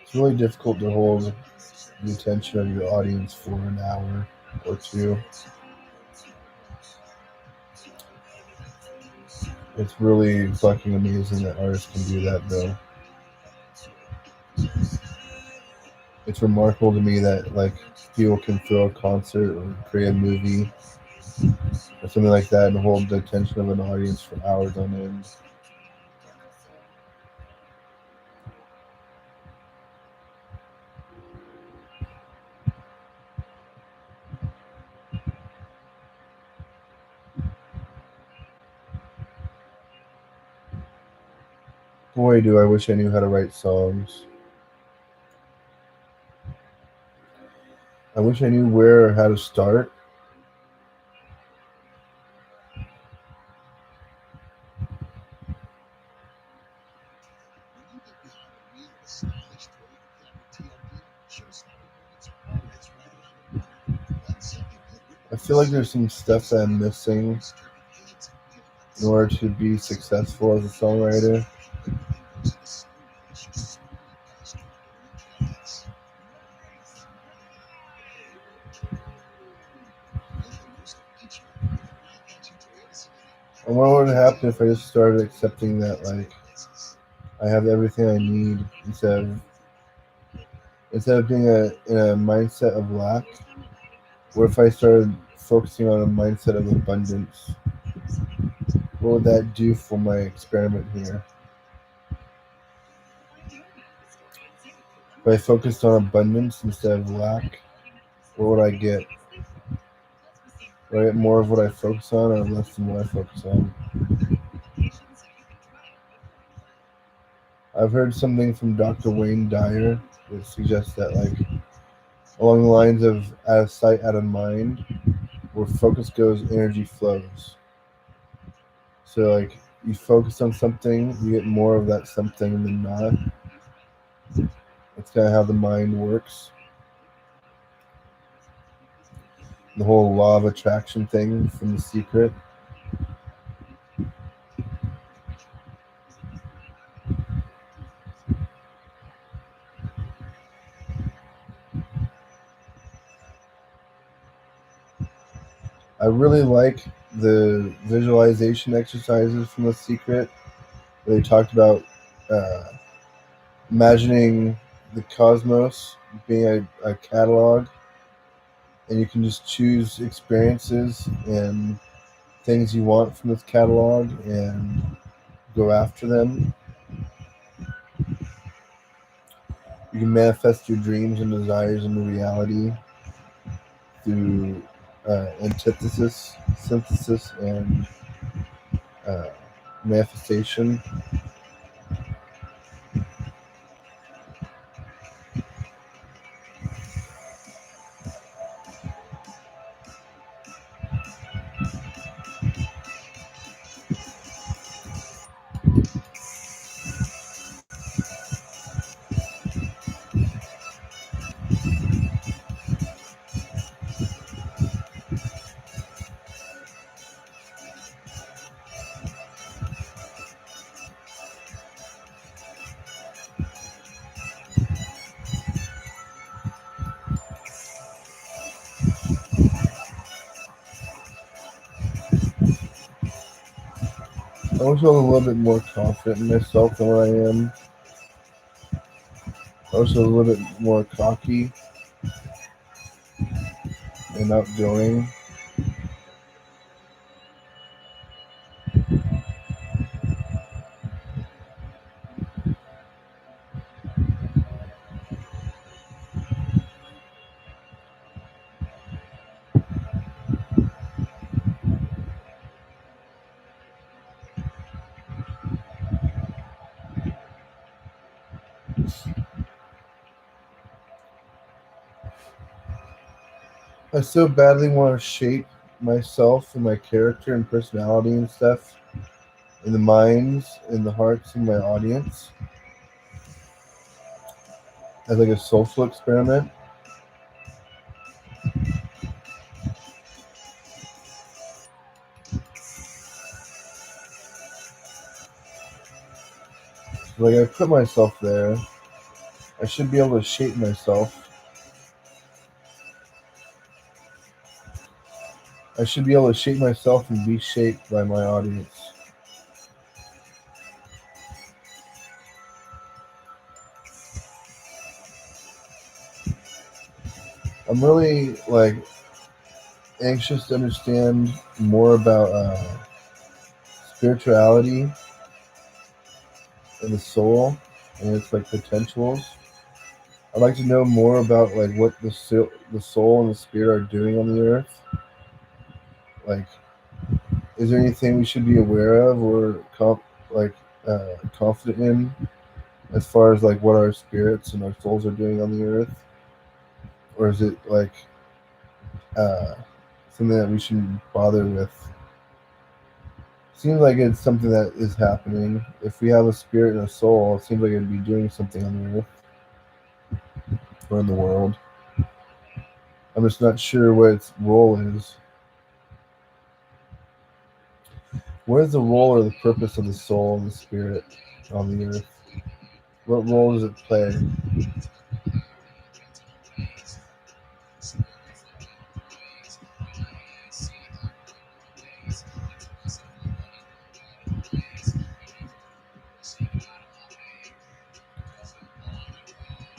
[SPEAKER 1] It's really difficult to hold the attention of your audience for an hour or two. It's really fucking amazing that artists can do that, though. It's remarkable to me that like people can throw a concert or create a movie or something like that and hold the attention of an audience for hours on end. Boy, do I wish I knew how to write songs. I wish I knew where or how to start. I feel like there's some stuff that I'm missing in order to be successful as a songwriter. And what would happen if I just started accepting that, like, I have everything I need instead of being in a mindset of lack? What if I started focusing on a mindset of abundance? What would that do for my experiment here? If I focused on abundance instead of lack, what would I get? Would I get more of what I focus on or less than what I focus on? I've heard something from Dr. Wayne Dyer that suggests that, like, along the lines of out of sight, out of mind, where focus goes, energy flows. So, like, you focus on something, you get more of that something than not. That's kind of how the mind works. The whole law of attraction thing from The Secret. I really like the visualization exercises from The Secret. Where they talked about uh, imagining the cosmos being a catalog, and you can just choose experiences and things you want from this catalog and go after them. You can manifest your dreams and desires into reality through antithesis, synthesis, and uh, manifestation. I always feel a little bit more confident in myself than what I am. Also, a little bit more cocky and outgoing. I so badly want to shape myself and my character and personality and stuff in the minds and the hearts of my audience as like a social experiment. Like, I put myself there, I should be able to shape myself. I should be able to shape myself and be shaped by my audience. I'm really like anxious to understand more about spirituality and the soul and its like potentials. I'd like to know more about like what the soul and the spirit are doing on the earth. Like, is there anything we should be aware of or like confident in as far as like what our spirits and our souls are doing on the earth, or is it like uh, something that we shouldn't bother with? Seems like it's something that is happening. If we have a spirit and a soul, it seems like it'd be doing something on the earth or in the world. I'm just not sure what its role is. What is the role or the purpose of the soul and the spirit on the earth? What role does it play?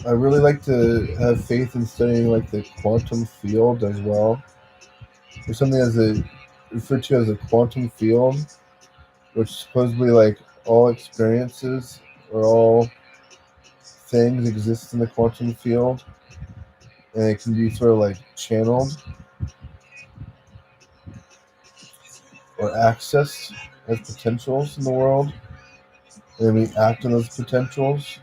[SPEAKER 1] I really like to have faith in studying like the quantum field as well. There's something as a referred to as a quantum field, which supposedly like all experiences or all things exist in the quantum field, and it can be sort of like channeled or accessed as potentials in the world, and then we act on those potentials.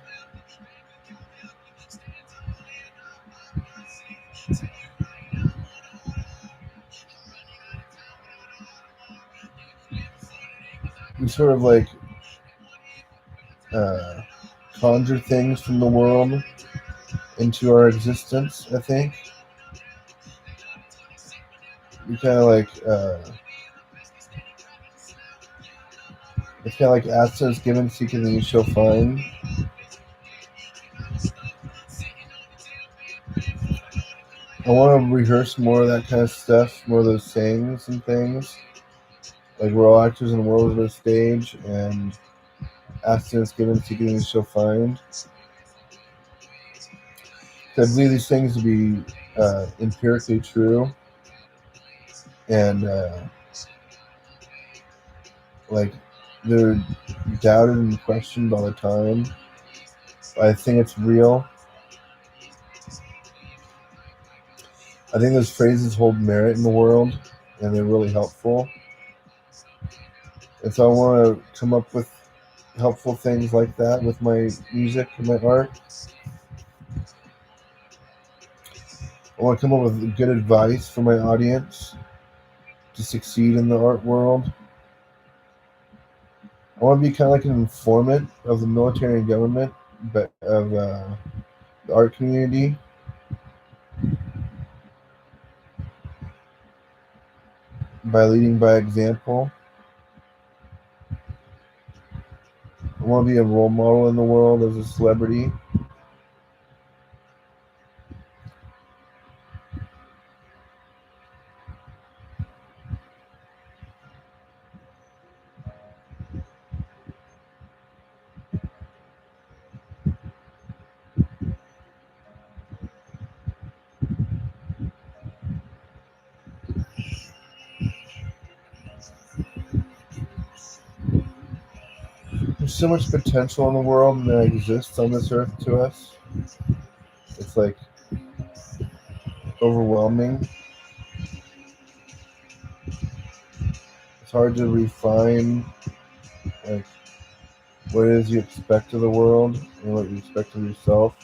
[SPEAKER 1] We sort of like uh, conjure things from the world into our existence. I think we kind of like it's kind of like access given, seeking, and you shall find. I want to rehearse more of that kind of stuff, more of those sayings and things. Like we're all actors in the world of a stage, and accidents given, seeking, and you shall find. I believe these things to be empirically true, and like they're doubted and questioned all the time. I think it's real. I think those phrases hold merit in the world, and they're really helpful. And so I want to come up with helpful things like that with my music and my art. I want to come up with good advice for my audience to succeed in the art world. I want to be kind of like an informant of the military and government, but of the art community. By leading by example. I want to be a role model in the world as a celebrity. There's so much potential in the world that exists on this earth to us. It's like overwhelming. It's hard to refine like what it is you expect of the world and what you expect of yourself.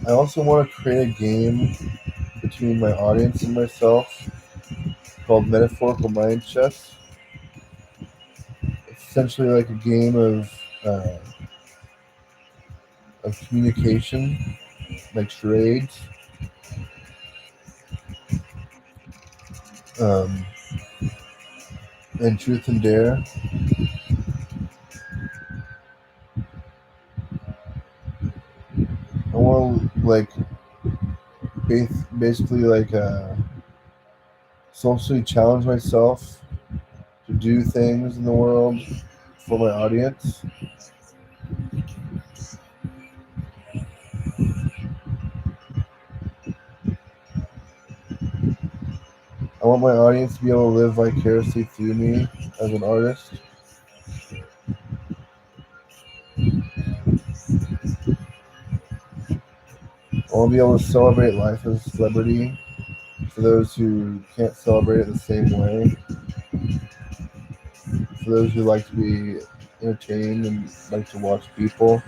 [SPEAKER 1] I also want to create a game between my audience and myself called Metaphorical Mind Chess. It's essentially like a game uh, of communication, like charades, um, and truth and dare. I want to like basically like socially challenge myself to do things in the world for my audience. I want my audience to be able to live vicariously through me as an artist. I want to be able to celebrate life as a celebrity for those who can't celebrate it the same way, for those who like to be entertained and like to watch people.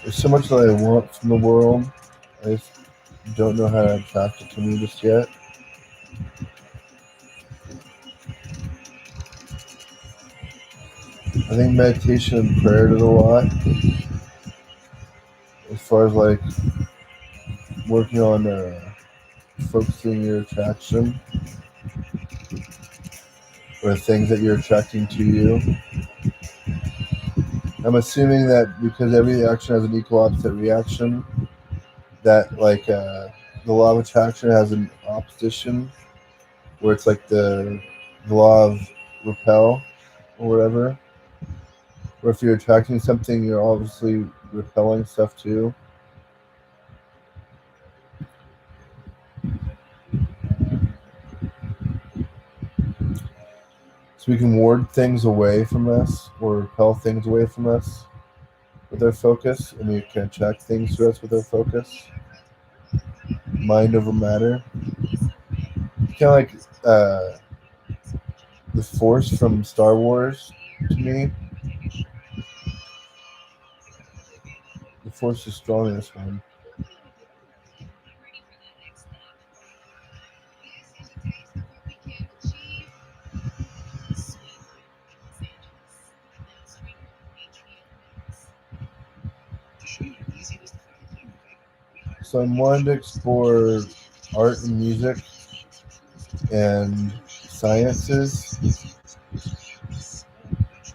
[SPEAKER 1] There's so much that I want from the world. I just don't know how to attract it to me just yet. I think meditation and prayer did a lot as far as like working on focusing your attraction or things that you're attracting to you. I'm assuming that because every action has an equal opposite reaction, that like the law of attraction has an opposition where it's like the law of repel or whatever. Or if you're attracting something, you're obviously repelling stuff too. So we can ward things away from us or repel things away from us with our focus, and we can attract things to us with our focus. Mind over matter. Kind of like the Force from Star Wars to me. The Force is strong in this one. So I'm wanting to explore art and music and sciences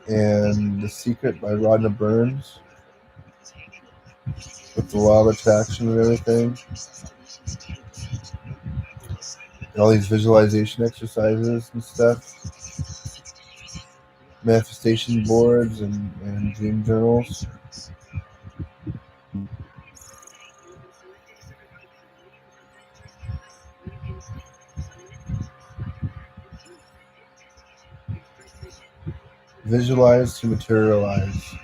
[SPEAKER 1] and The Secret by Rhonda Burns with the law of attraction and everything. And all these visualization exercises and stuff, manifestation boards and dream journals. Visualize to materialize.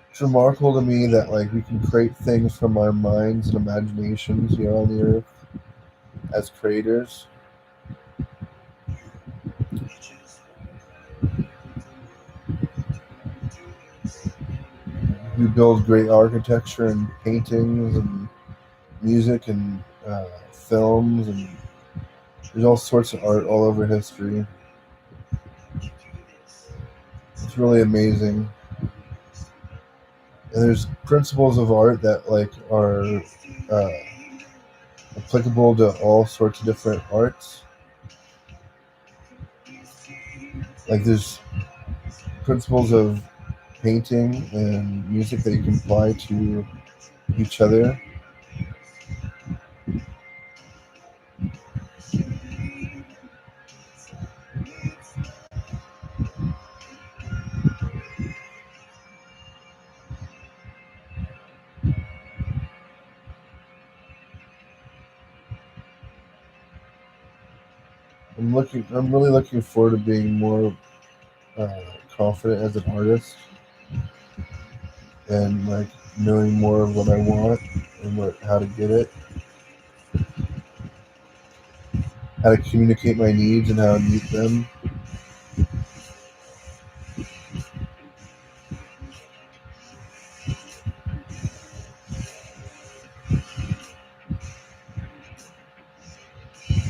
[SPEAKER 1] It's remarkable to me that like we can create things from our minds and imaginations here on the earth as creators. We build great architecture and paintings and music and films, and there's all sorts of art all over history. It's really amazing. And there's principles of art that like are uh, applicable to all sorts of different arts. Like there's principles of painting and music that you can apply to each other. I'm really looking forward to being more uh, confident as an artist and like knowing more of what I want and how to get it, how to communicate my needs and how to meet them.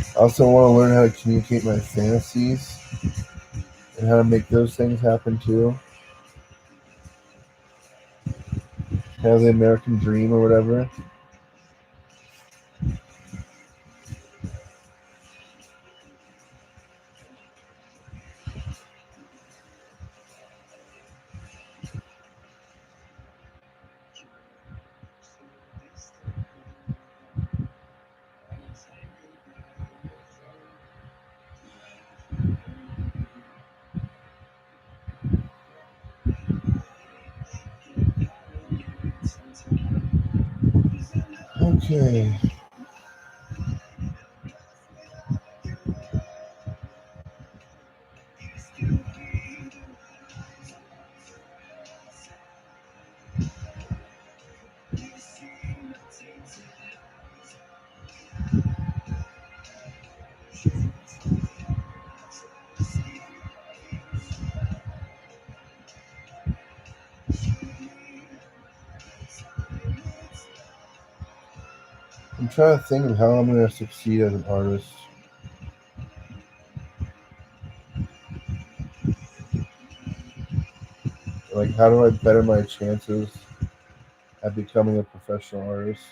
[SPEAKER 1] I also want to learn how to communicate my fantasies and how to make those things happen too. Have the American dream or whatever. Okay. I'm trying to think of how I'm going to succeed as an artist. Like, how do I better my chances at becoming a professional artist?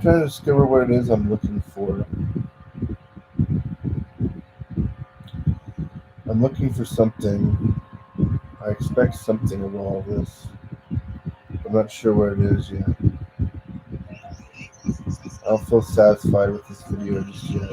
[SPEAKER 1] I'm trying to discover what it is I'm looking for. I'm looking for something. I expect something of all of this. I'm not sure what it is yet. I don't feel satisfied with this video just yet.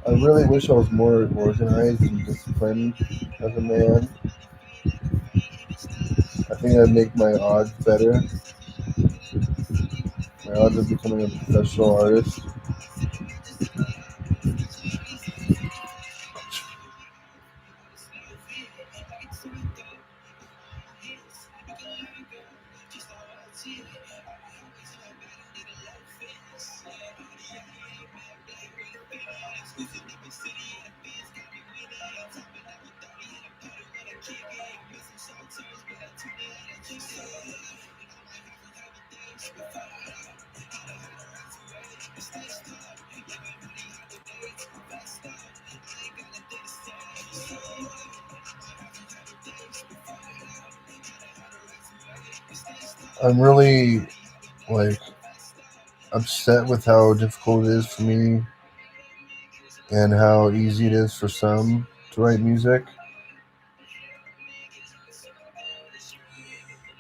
[SPEAKER 1] I really wish I was more organized and disciplined as a man. I think that'd make my odds better. My odds of becoming a professional artist. I'm really like upset with how difficult it is for me and how easy it is for some to write music.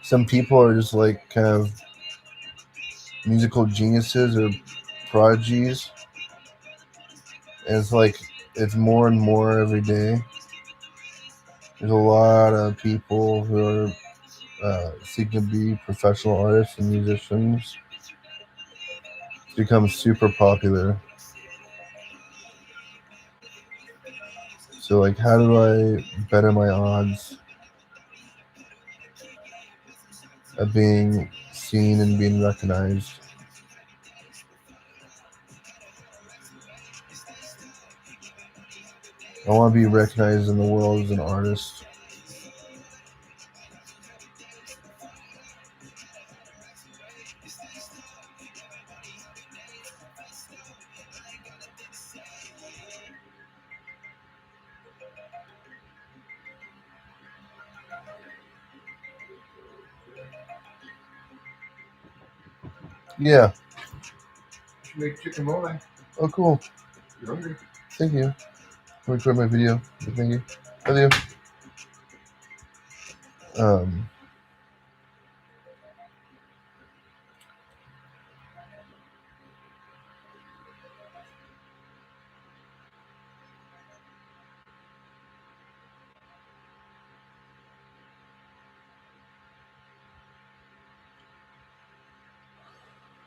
[SPEAKER 1] Some people are just like kind of musical geniuses or prodigies, and it's like it's more and more every day. There's a lot of people who are seeking to be professional artists and musicians. It's become super popular. So, like, how do I better my odds of being seen and being recognized? I want to be recognized in the world as an artist. Yeah.
[SPEAKER 2] Should make chicken mole.
[SPEAKER 1] Oh, cool.
[SPEAKER 2] You're hungry.
[SPEAKER 1] Thank you. Record my video. Thank you. Love you. Um,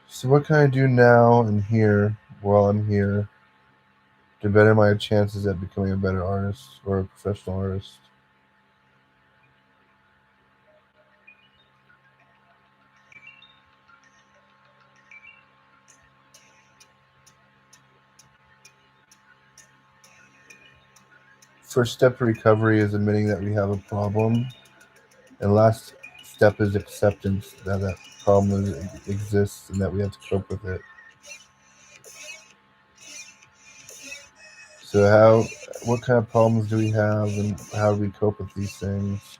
[SPEAKER 1] So what can I do now and here while I'm here to better my chances at becoming a better artist or a professional artist? First step to recovery is admitting that we have a problem, and last step is acceptance that that problem exists and that we have to cope with it. So what kind of problems do we have, and how do we cope with these things?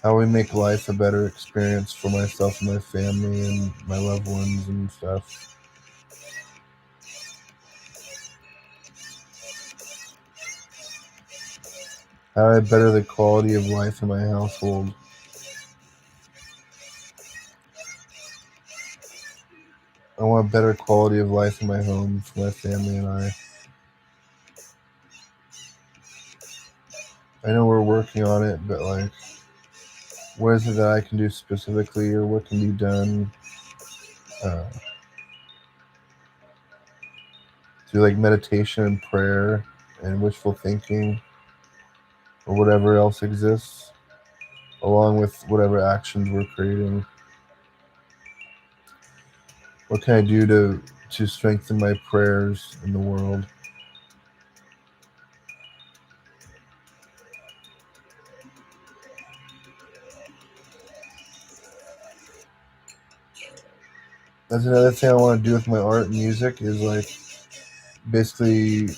[SPEAKER 1] How we make life a better experience for myself and my family and my loved ones and stuff. How do I better the quality of life in my household? I want a better quality of life in my home for my family and I. I know we're working on it, but like, what is it that I can do specifically, or what can be done uh, through like meditation and prayer and wishful thinking or whatever else exists, along with whatever actions we're creating? What can I do to strengthen my prayers in the world? That's another thing I want to do with my art and music is like basically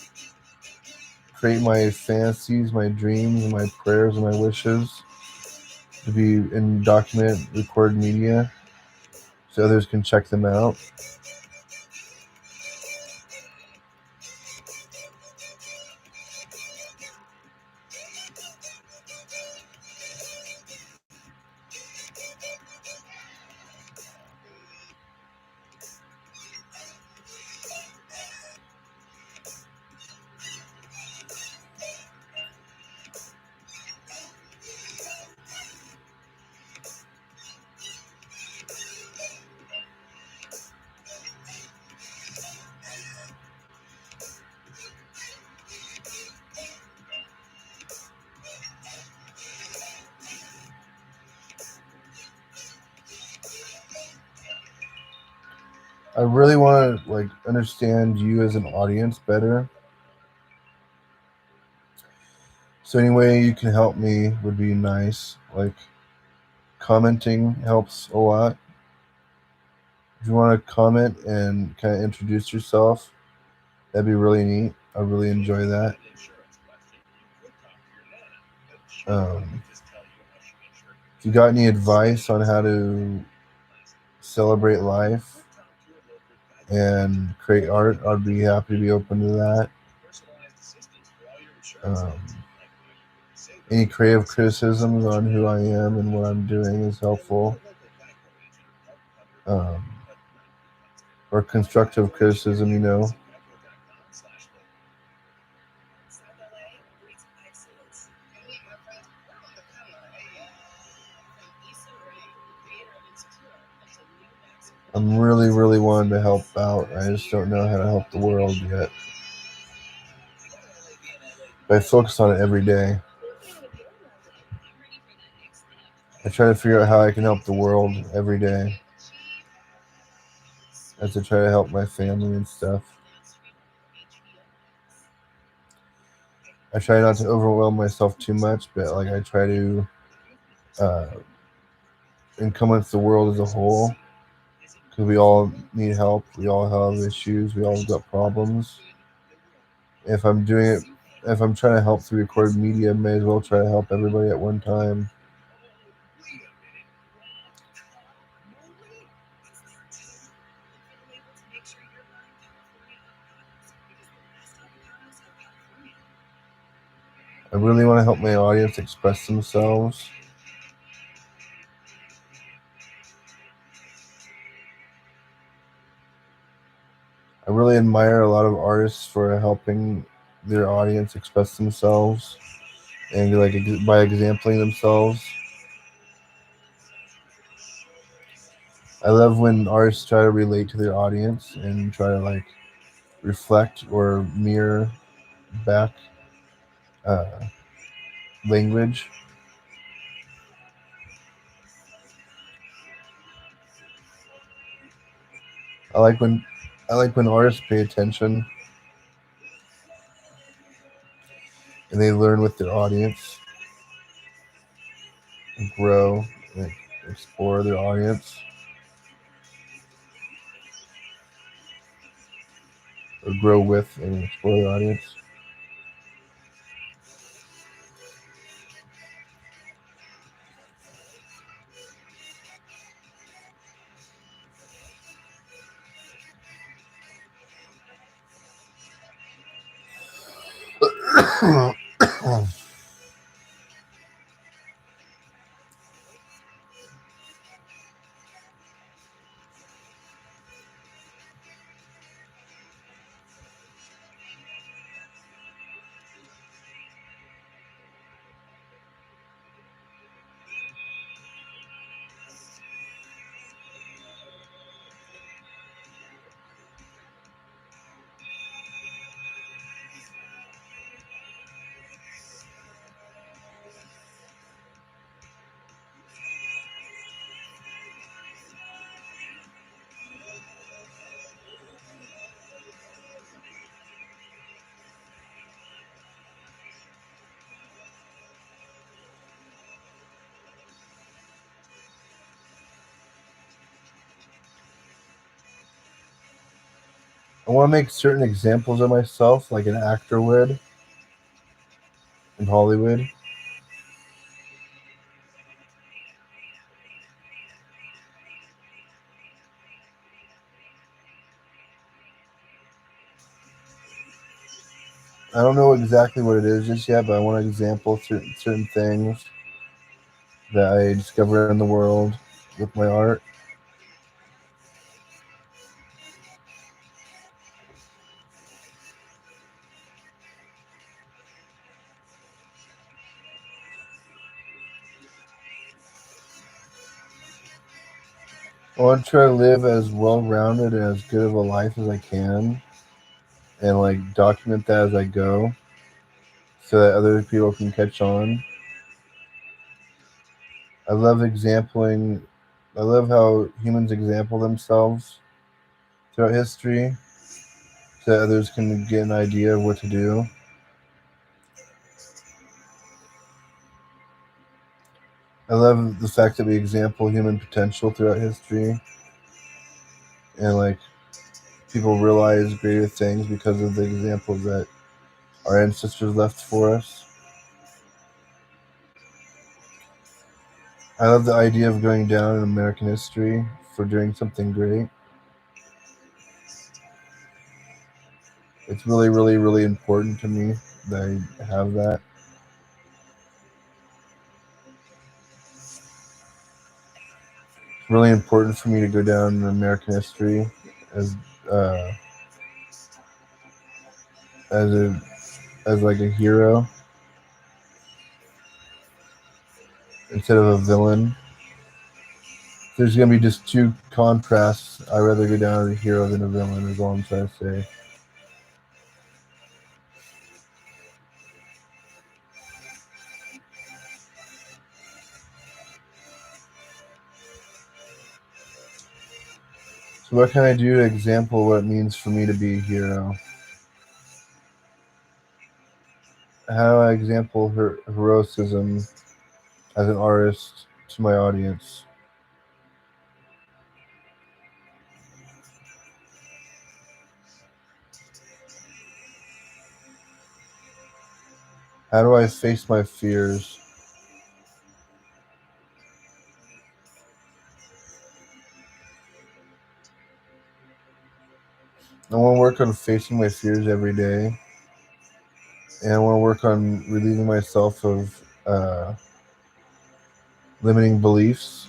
[SPEAKER 1] create my fantasies, my dreams, and my prayers and my wishes to be in document recorded media so others can check them out. I really want to like understand you as an audience better. So any way you can help me would be nice. Like commenting helps a lot. If you want to comment and kind of introduce yourself, that'd be really neat. I really enjoy that. If you got any advice on how to celebrate life and create art, I'd be happy to be open to that. Um, any creative criticisms on who I am and what I'm doing is helpful. Um, or constructive criticism, you know. I'm really, really wanting to help out. I just don't know how to help the world yet. But I focus on it every day. I try to figure out how I can help the world every day as I try to help my family and stuff. I try not to overwhelm myself too much, but like I try to uh, encompass the world as a whole because we all need help. We all have issues. We all got problems. If I'm doing it, if I'm trying to help through recorded media, I may as well try to help everybody at one time. I really want to help my audience express themselves. I really admire a lot of artists for helping their audience express themselves and like by exempling themselves. I love when artists try to relate to their audience and try to like reflect or mirror back uh, language. I like when I like when artists pay attention and they learn with their audience and grow and explore their audience or grow with and explore their audience. I want to make certain examples of myself, like an actor would in Hollywood. I don't know exactly what it is just yet, but I want to example certain things that I discover in the world with my art. I want to try to live as well rounded and as good of a life as I can, and like document that as I go, so that other people can catch on. I love exampling. I love how humans example themselves throughout history, so that others can get an idea of what to do. I love the fact that we example human potential throughout history, and like people realize greater things because of the examples that our ancestors left for us. I love the idea of going down in American history for doing something great. It's really, really, really important to me that I have that. It's really important for me to go down in American history as uh, as a as like a hero instead of a villain. There's gonna be just two contrasts. I'd rather go down as a hero than a villain. Is all I'm trying to say. So what can I do to example what it means for me to be a hero? How do I example heroism as an artist to my audience? How do I face my fears? I want to work on facing my fears every day, and I want to work on relieving myself of limiting beliefs.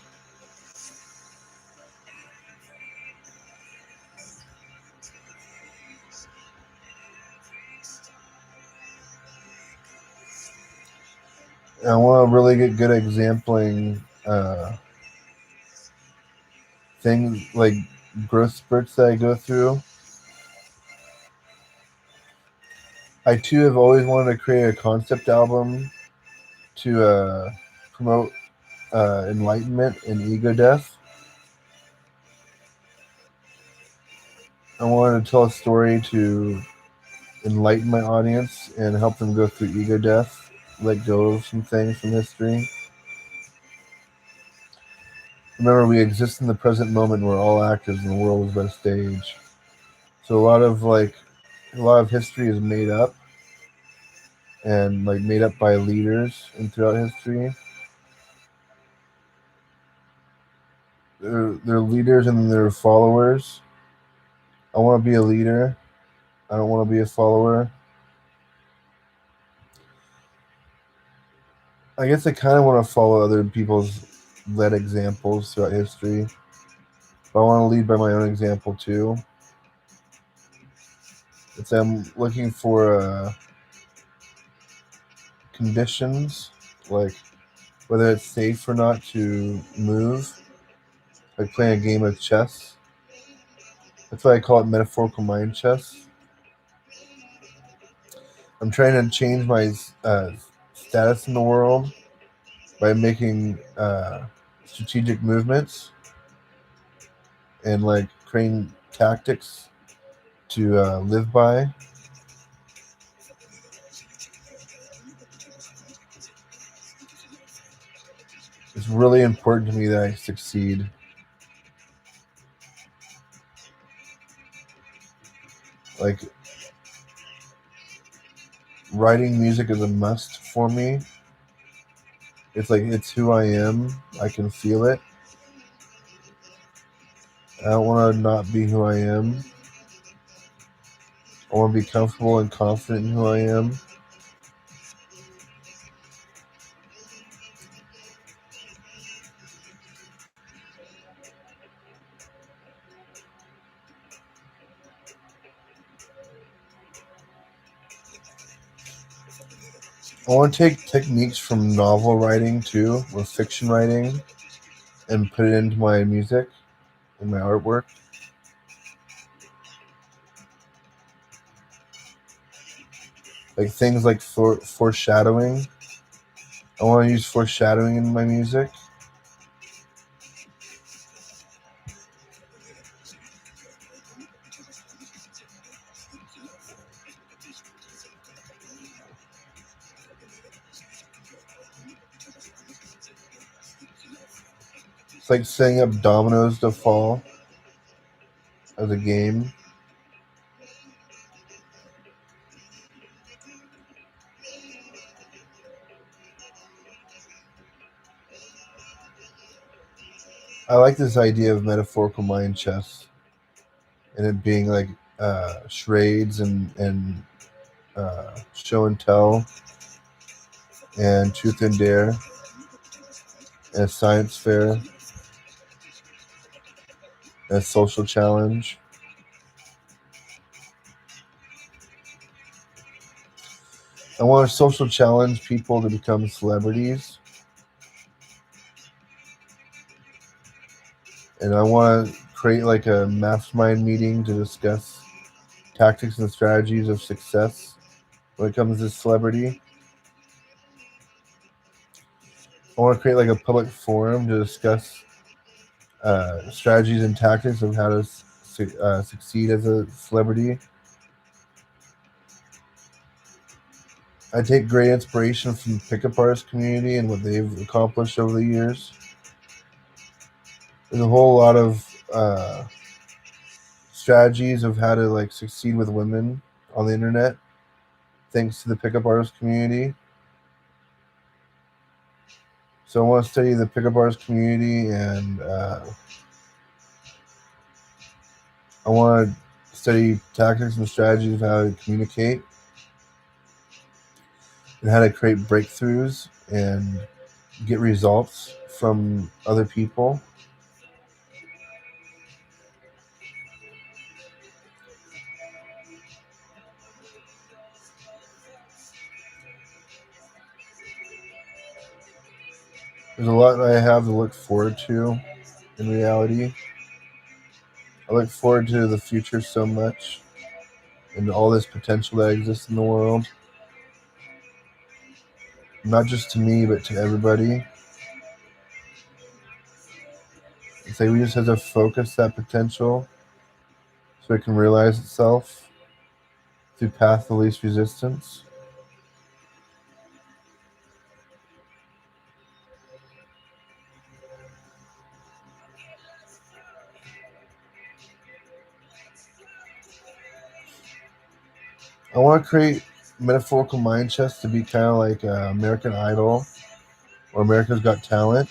[SPEAKER 1] And I want to really get good at exampling things like growth spurts that I go through. I too have always wanted to create a concept album to promote enlightenment and ego death. I wanted to tell a story to enlighten my audience and help them go through ego death, let go of some things from history. Remember, we exist in the present moment. We're all actors, and the world is but a stage. So a lot of history is made up and like made up by leaders and throughout history. They're leaders and they're followers. I want to be a leader. I don't want to be a follower. I guess I kind of want to follow other people's led examples throughout history. But I want to lead by my own example too. I'm looking for conditions, like whether it's safe or not to move, like playing a game of chess. That's why I call it metaphorical mind chess. I'm trying to change my status in the world by making strategic movements and like creating tactics to live by. It's really important to me that I succeed. Like writing music is a must for me. It's like it's who I am. I can feel it. I don't want to not be who I am. I want to be comfortable and confident in who I am. I want to take techniques from novel writing too, or fiction writing, and put it into my music and my artwork. Like things like foreshadowing. I want to use foreshadowing in my music. It's like setting up dominoes to fall as a game. I like this idea of metaphorical mind chess and it being like charades and show and tell and truth and dare and a science fair and a social challenge. I want to social challenge people to become celebrities, and I want to create like a mastermind meeting to discuss tactics and strategies of success when it comes to celebrity. I want to create like a public forum to discuss strategies and tactics of how to succeed as a celebrity. I take great inspiration from the pickup artist community and what they've accomplished over the years. There's a whole lot of strategies of how to like succeed with women on the internet, thanks to the pickup artist community. So I want to study the pickup artist community, and I want to study tactics and strategies of how to communicate and how to create breakthroughs and get results from other people. There's a lot I have to look forward to in reality. I look forward to the future so much and all this potential that exists in the world. Not just to me, but to everybody. It's like we just have to focus that potential so it can realize itself through path of least resistance. I want to create metaphorical mind chess to be kind of like American Idol or America's Got Talent,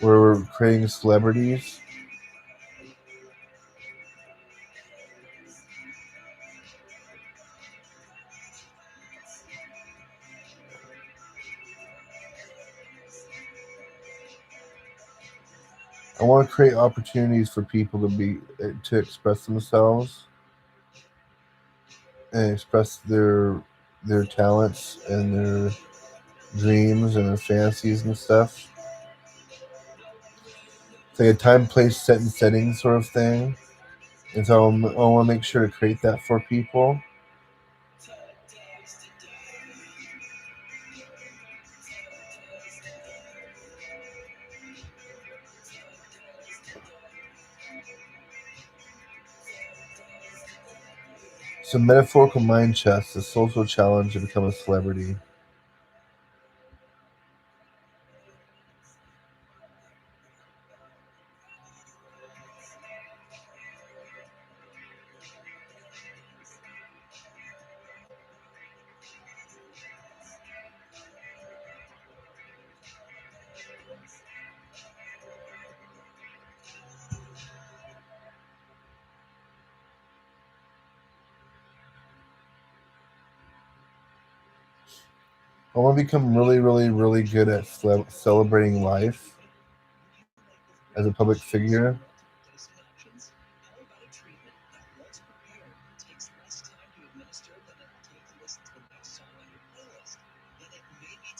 [SPEAKER 1] where we're creating celebrities. I want to create opportunities for people to express themselves and express their talents and their dreams and their fantasies and stuff. It's like a time, place, set, and setting sort of thing. And so I want to make sure to create that for people. So metaphorical mind chess, the social challenge to become a celebrity. I want to become really, really, really good at celebrating life as a public figure.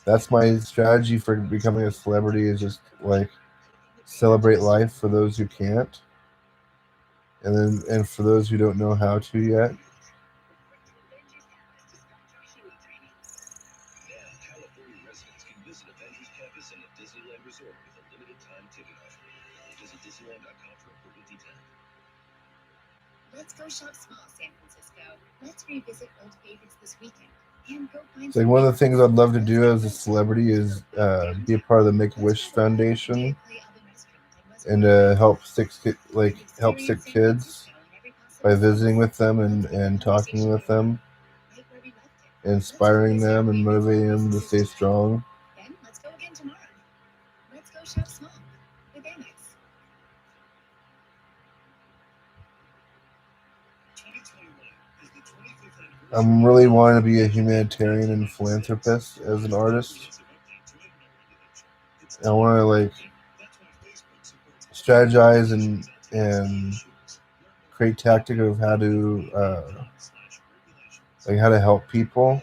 [SPEAKER 1] That's my strategy for becoming a celebrity is just like celebrate life for those who can't, and for those who don't know how to yet. It's like one of the things I'd love to do as a celebrity is be a part of the Make a Wish Foundation and help sick kids by visiting with them and talking with them, inspiring them and motivating them to stay strong. I'm really wanting to be a humanitarian and philanthropist as an artist. I want to like strategize and create tactic of how to help people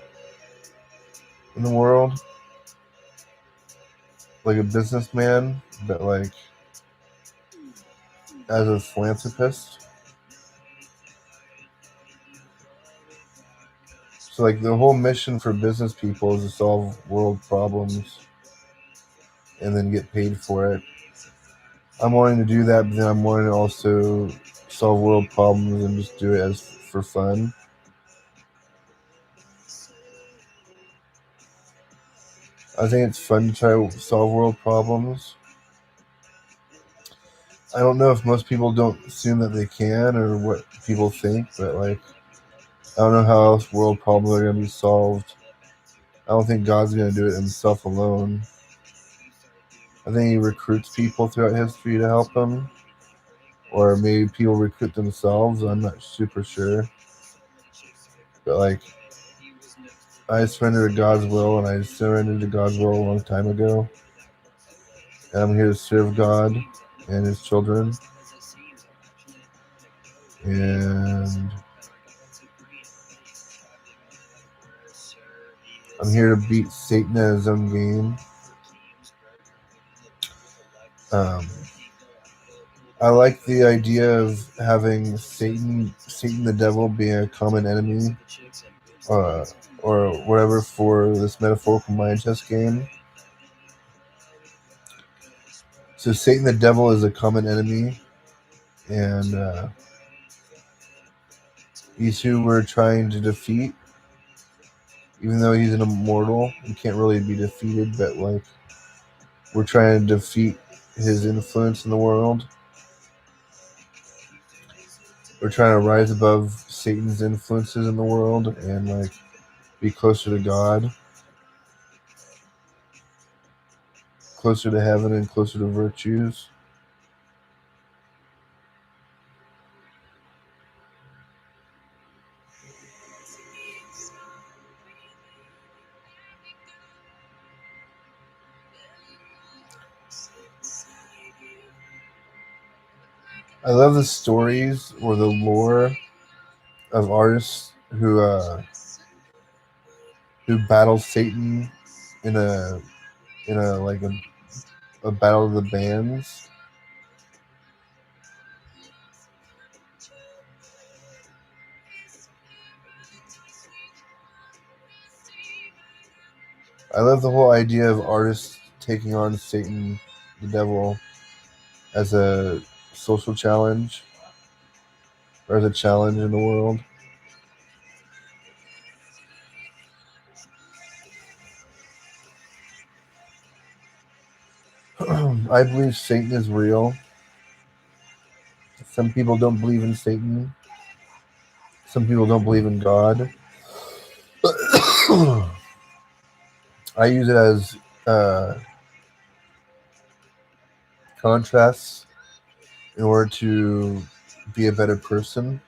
[SPEAKER 1] in the world, like a businessman, but like as a philanthropist. So like the whole mission for business people is to solve world problems and then get paid for it. I'm wanting to do that, but then I'm wanting to also solve world problems and just do it as for fun. I think it's fun to try to solve world problems. I don't know if most people don't assume that they can or what people think, but like I don't know how else world problems are gonna be solved. I don't think God's gonna do it himself alone. I think he recruits people throughout history to help him, or maybe people recruit themselves. I'm not super sure, but like I surrender to God's will, and I surrendered to God's will a long time ago, and I'm here to serve God and His children, and I'm here to beat Satan at his own game. Um, I like the idea of having Satan the devil being a common enemy, uh, or whatever for this metaphorical mind chess game. So Satan the devil is a common enemy, and he's who we're trying to defeat. Even though he's an immortal, he can't really be defeated. But like we're trying to defeat his influence in the world. We're trying to rise above Satan's influences in the world and like be closer to God, closer to heaven, and closer to virtues. I love the stories or the lore of artists who battle Satan in a like a battle of the bands. I love the whole idea of artists taking on Satan, the devil, as a social challenge or as a challenge in the world. I believe Satan is real. Some people don't believe in Satan. Some people don't believe in God. I use it as contrasts in order to be a better person.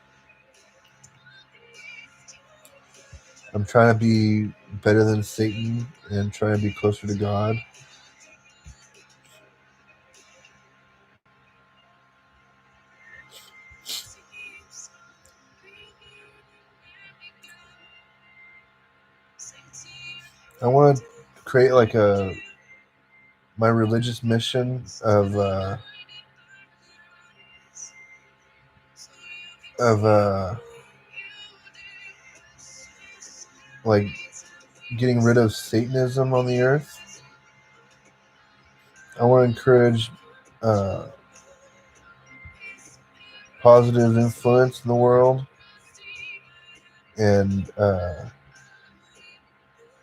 [SPEAKER 1] I'm trying to be better than Satan and trying to be closer to God. I want to create like a my religious mission of like getting rid of Satanism on the earth. I want to encourage uh, positive influence in the world and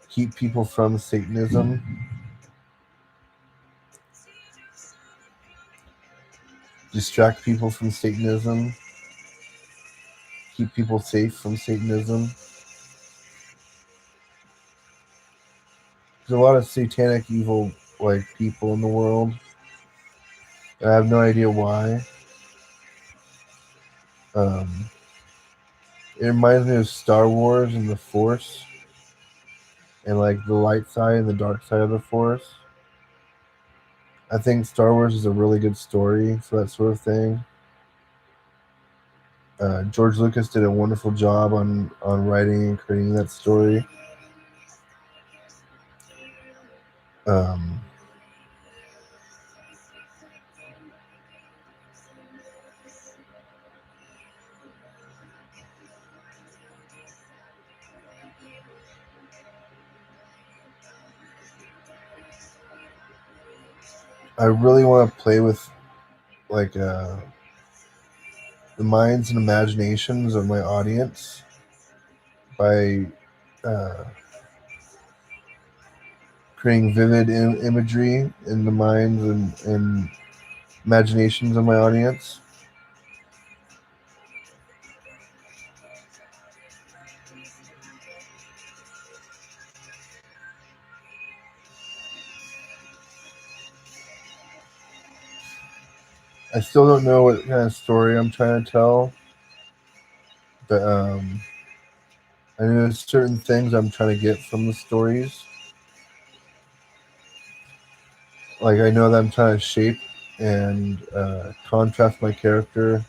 [SPEAKER 1] keep people from Satanism, distract people from Satanism, keep people safe from Satanism. There's a lot of satanic evil like people in the world. I have no idea why. Um, it reminds me of Star Wars and the Force, and like the light side and the dark side of the Force. I think Star Wars is a really good story for that sort of thing. George Lucas did a wonderful job on writing and creating that story. Um, I really want to play with like the minds and imaginations of my audience by uh, creating vivid imagery in the minds and imaginations of my audience. I still don't know what kind of story I'm trying to tell, but I know there's certain things I'm trying to get from the stories. Like I know that I'm trying to shape and contrast my character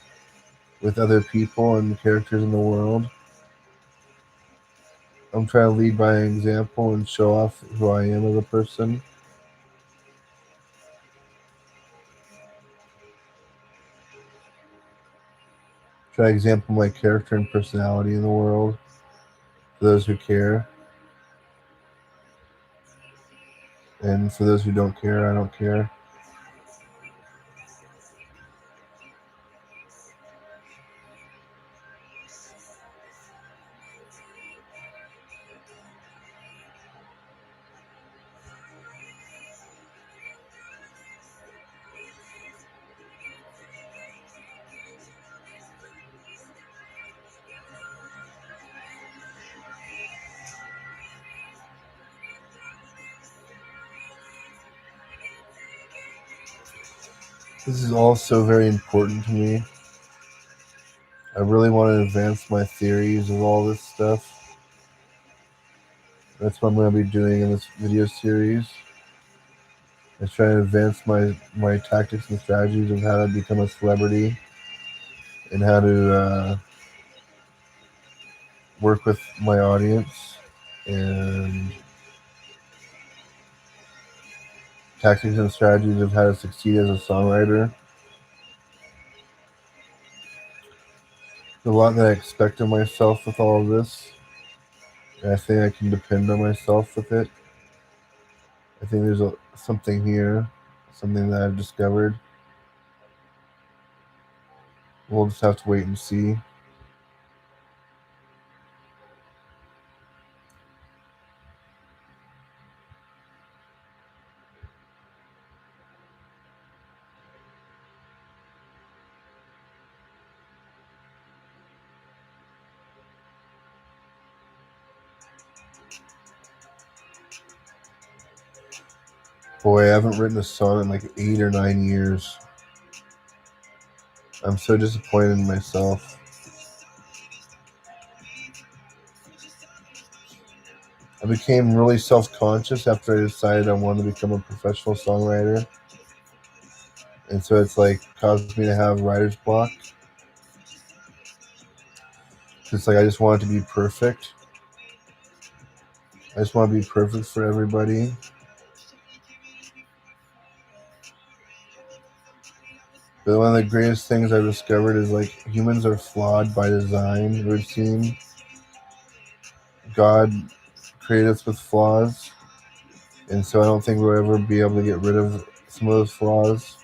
[SPEAKER 1] with other people and characters in the world. I'm trying to lead by an example and show off who I am as a person. try to example my character and personality in the world for those who care. And for those who don't care, I don't care. This is also very important to me. I really want to advance my theories of all this stuff. That's what I'm going to be doing in this video series. Is trying to advance my tactics and strategies of how to become a celebrity and how to work with my audience and tactics and strategies of how to succeed as a songwriter. There's a lot that I expect of myself with all of this, and I think I can depend on myself with it. I think there's something here, something that I've discovered. We'll just have to wait and see. Boy, I haven't written a song in like 8 or 9 years. I'm so disappointed in myself. I became really self-conscious after I decided I wanted to become a professional songwriter. And so it's like caused me to have writer's block. It's like I just want it to be perfect. I just want to be perfect for everybody. But one of the greatest things I've discovered is like humans are flawed by design, it would seem. God created us with flaws. And so I don't think we'll ever be able to get rid of some of those flaws,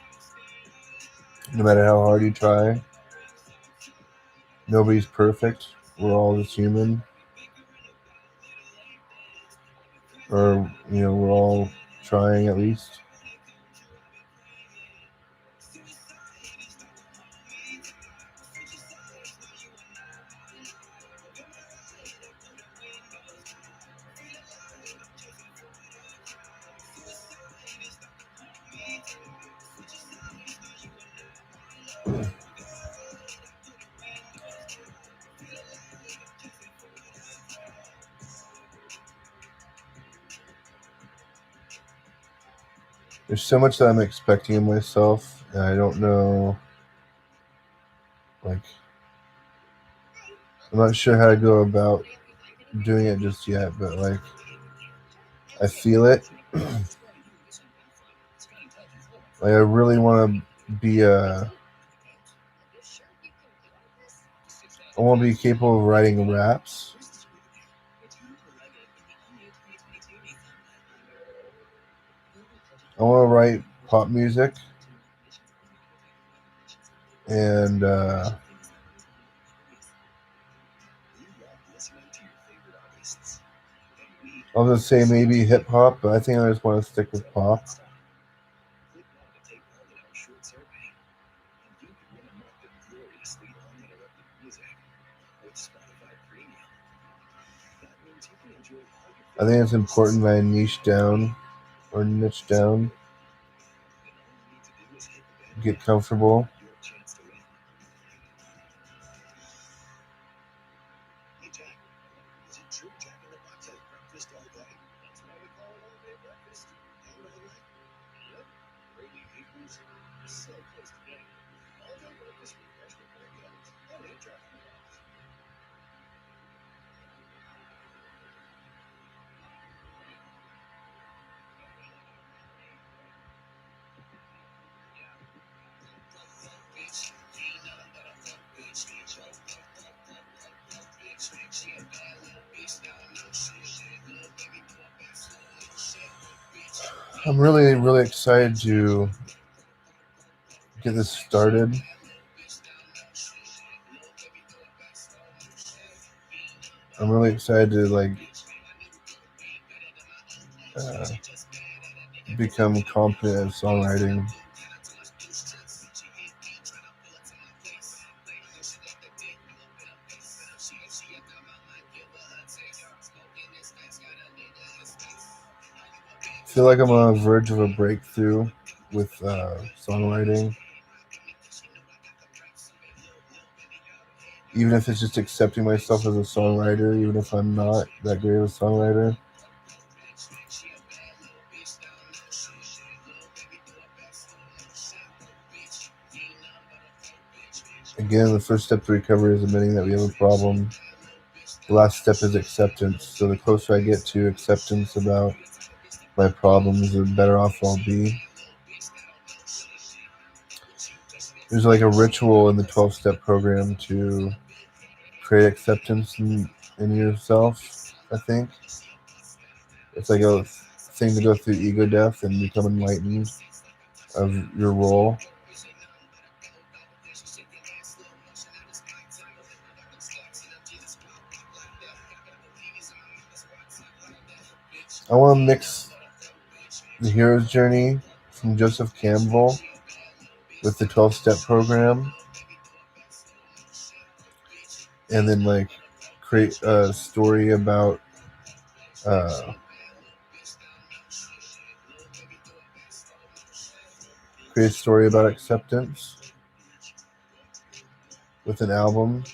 [SPEAKER 1] no matter how hard you try. Nobody's perfect. We're all just human. Or, we're all trying at least. There's so much that I'm expecting of myself, and I don't know, like, I'm not sure how to go about doing it just yet, but, like, I feel it. Like, I really want to be I want to be capable of writing raps. I want to write pop music. And I was going to say maybe hip hop, but I think I just want to stick with pop. I think it's important that I niche down, get comfortable. I'm really, really excited to get this started. I'm really excited to uh, become competent at songwriting. I feel like I'm on the verge of a breakthrough with songwriting. Even if it's just accepting myself as a songwriter, even if I'm not that great of a songwriter. Again, the first step to recovery is admitting that we have a problem. The last step is acceptance. So the closer I get to acceptance about my problems, the better off I'll be. There's like a ritual in the 12-step program to create acceptance in yourself, I think. It's like a thing to go through ego death and become enlightened of your role. I want to mix the hero's journey from Joseph Campbell with the 12-step program, and then create a story about acceptance with an album.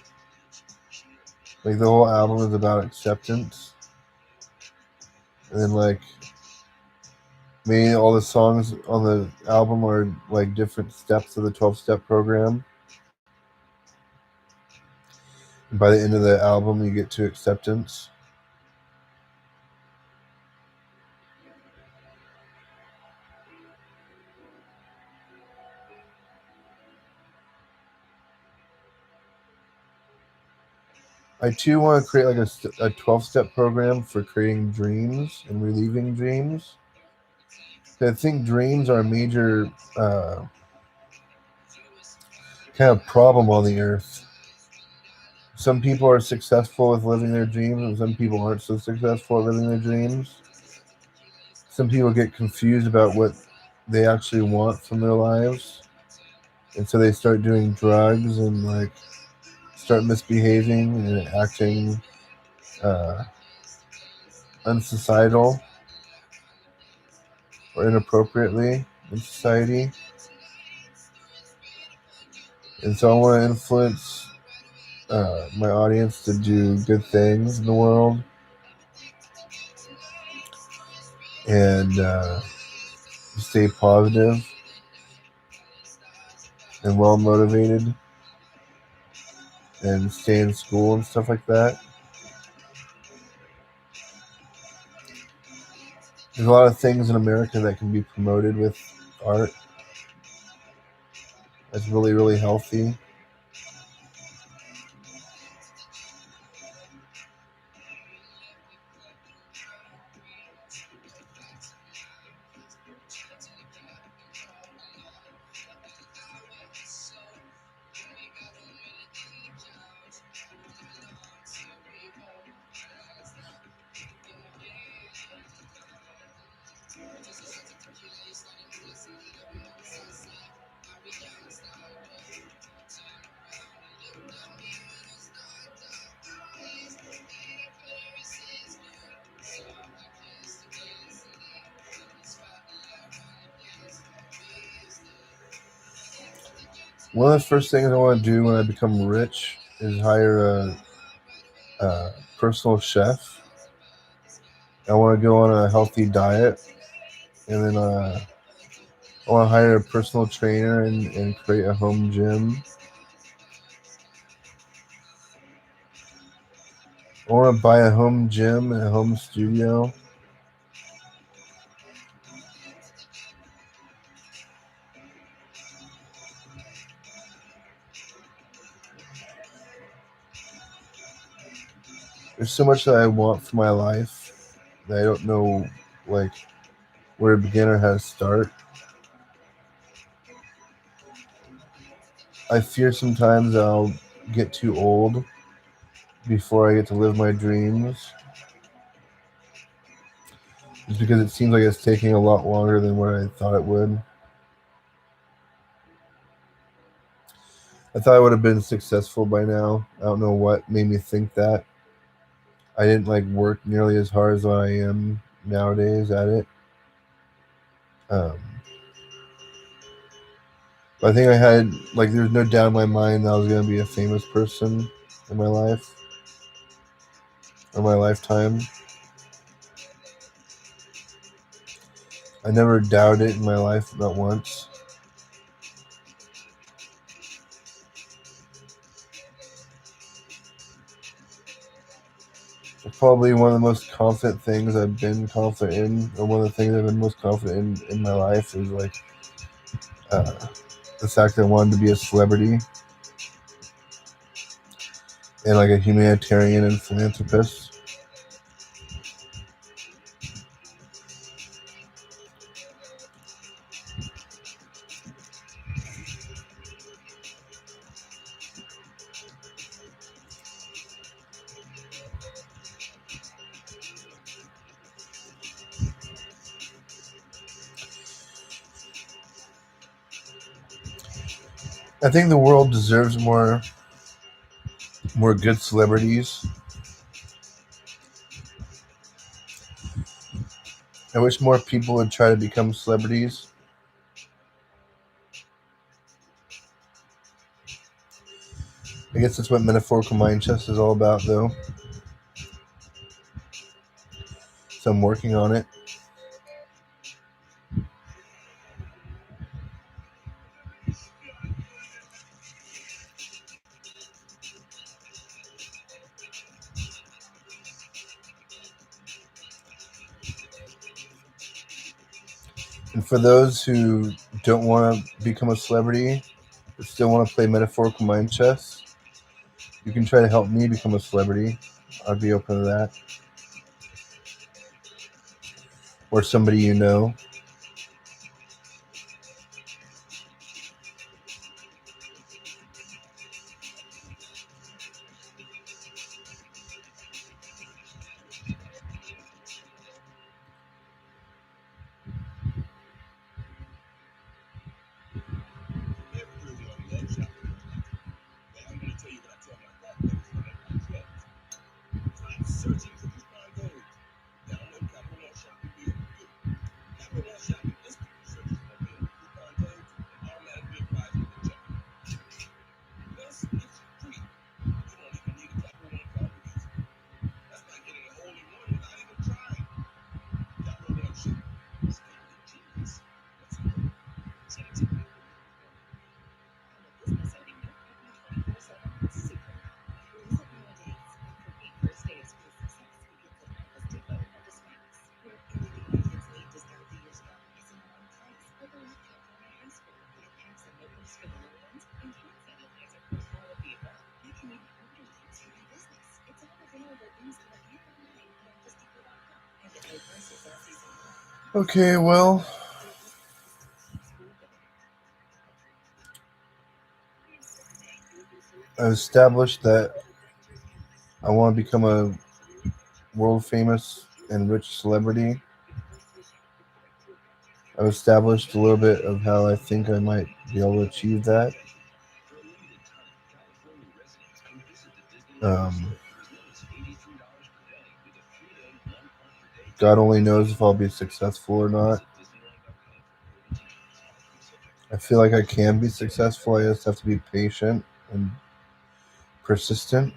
[SPEAKER 1] Like the whole album is about acceptance, and then maybe all the songs on the album are like different steps of the 12-step program. And by the end of the album, you get to acceptance. I too want to create like a 12-step program for creating dreams and relieving dreams. I think dreams are a major kind of problem on the earth. Some people are successful with living their dreams, and some people aren't so successful at living their dreams. Some people get confused about what they actually want from their lives, and so they start doing drugs and start misbehaving and acting unsocietal or inappropriately in society. And so I want to influence my audience to do good things in the world and stay positive and well motivated and stay in school and stuff like that. There's a lot of things in America that can be promoted with art. That's really, really healthy. One of the first things I want to do when I become rich is hire a personal chef. I want to go on a healthy diet, and then I want to hire a personal trainer and create a home gym. I want to buy a home gym and a home studio. There's so much that I want for my life that I don't know, like where a beginner has to start. I fear sometimes I'll get too old before I get to live my dreams, just because it seems like it's taking a lot longer than what I thought it would. I thought I would have been successful by now. I don't know what made me think that. I didn't like work nearly as hard as I am nowadays at it. Um, but I think I had like there's no doubt in my mind that I was gonna be a famous person in my life or my lifetime. I never doubted it in my life, not once. It's probably one of the most confident things I've been confident in, or one of the things I've been most confident in my life is like uh, the fact that I wanted to be a celebrity and like a humanitarian and philanthropist. I think the world deserves more good celebrities. I wish more people would try to become celebrities. I guess that's what metaphorical mind chess is all about, though. So I'm working on it. And for those who don't want to become a celebrity, but still want to play metaphorical mind chess, you can try to help me become a celebrity. I'd be open to that. Or somebody you know. Okay, well, I've established that I want to become a world famous and rich celebrity. I've established a little bit of how I think I might be able to achieve that. Um, God only knows if I'll be successful or not. I feel like I can be successful. I just have to be patient and persistent.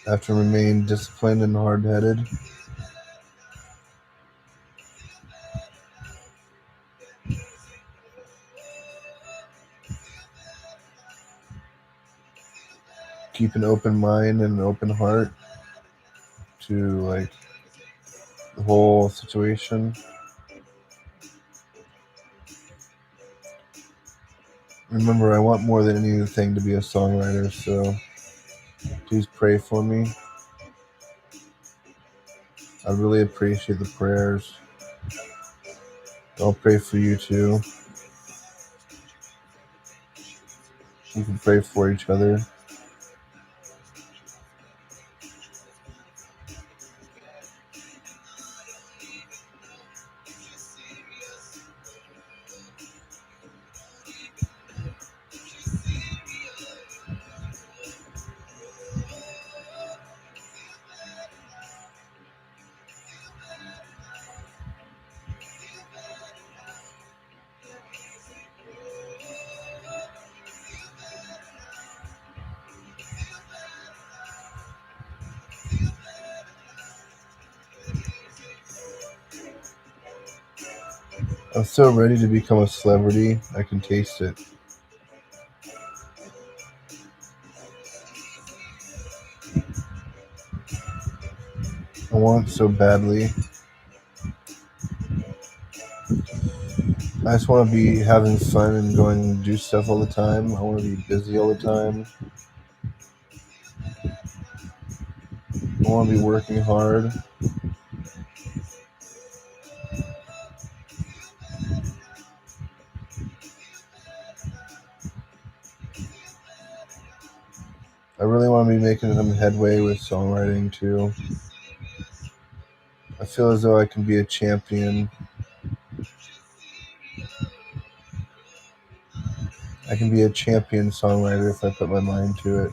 [SPEAKER 1] I have to remain disciplined and hard headed. Keep an open mind and an open heart to like the whole situation. Remember, I want more than anything to be a songwriter, so please pray for me. I really appreciate the prayers. I'll pray for you too. You can pray for each other. I'm so ready to become a celebrity. I can taste it. I want it so badly. I just want to be having fun and going and do stuff all the time. I want to be busy all the time. I want to be working hard. I really want to be making some headway with songwriting too. I feel as though I can be a champion. I can be a champion songwriter if I put my mind to it.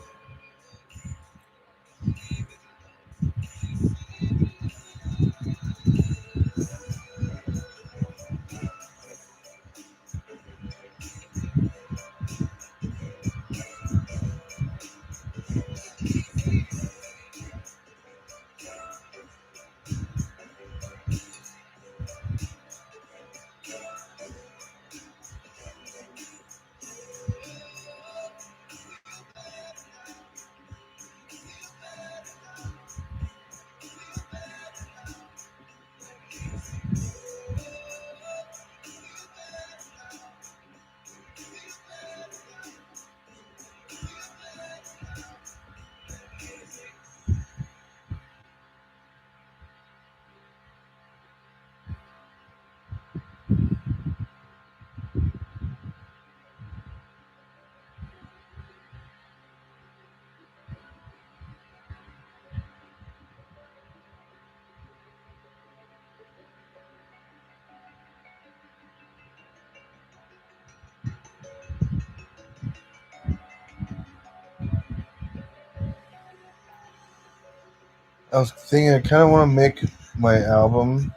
[SPEAKER 1] I was thinking I kind of want to make my album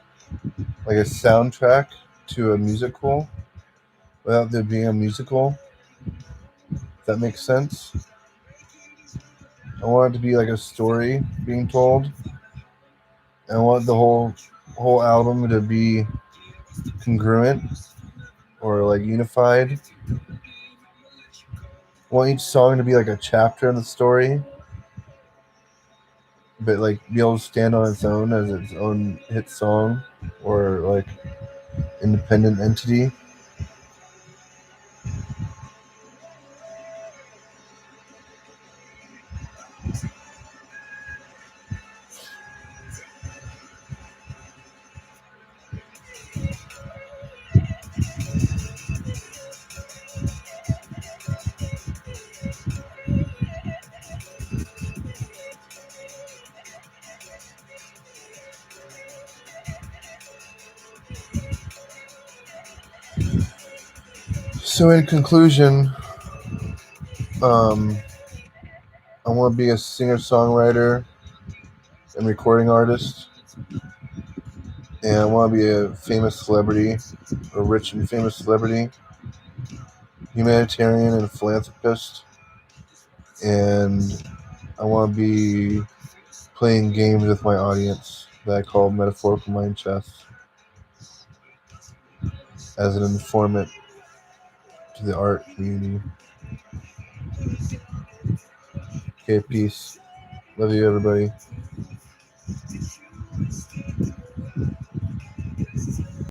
[SPEAKER 1] like a soundtrack to a musical without there being a musical. If that makes sense. I want it to be like a story being told. I want the whole album to be congruent or like unified. I want each song to be like a chapter in the story, but like be able to stand on its own as its own hit song or like independent entity. So in conclusion, um, I want to be a singer-songwriter and recording artist, and I want to be a famous celebrity, a rich and famous celebrity, humanitarian and philanthropist, and I want to be playing games with my audience that I call metaphorical mind chess as an informant to the art community. Okay, peace. Love you, everybody.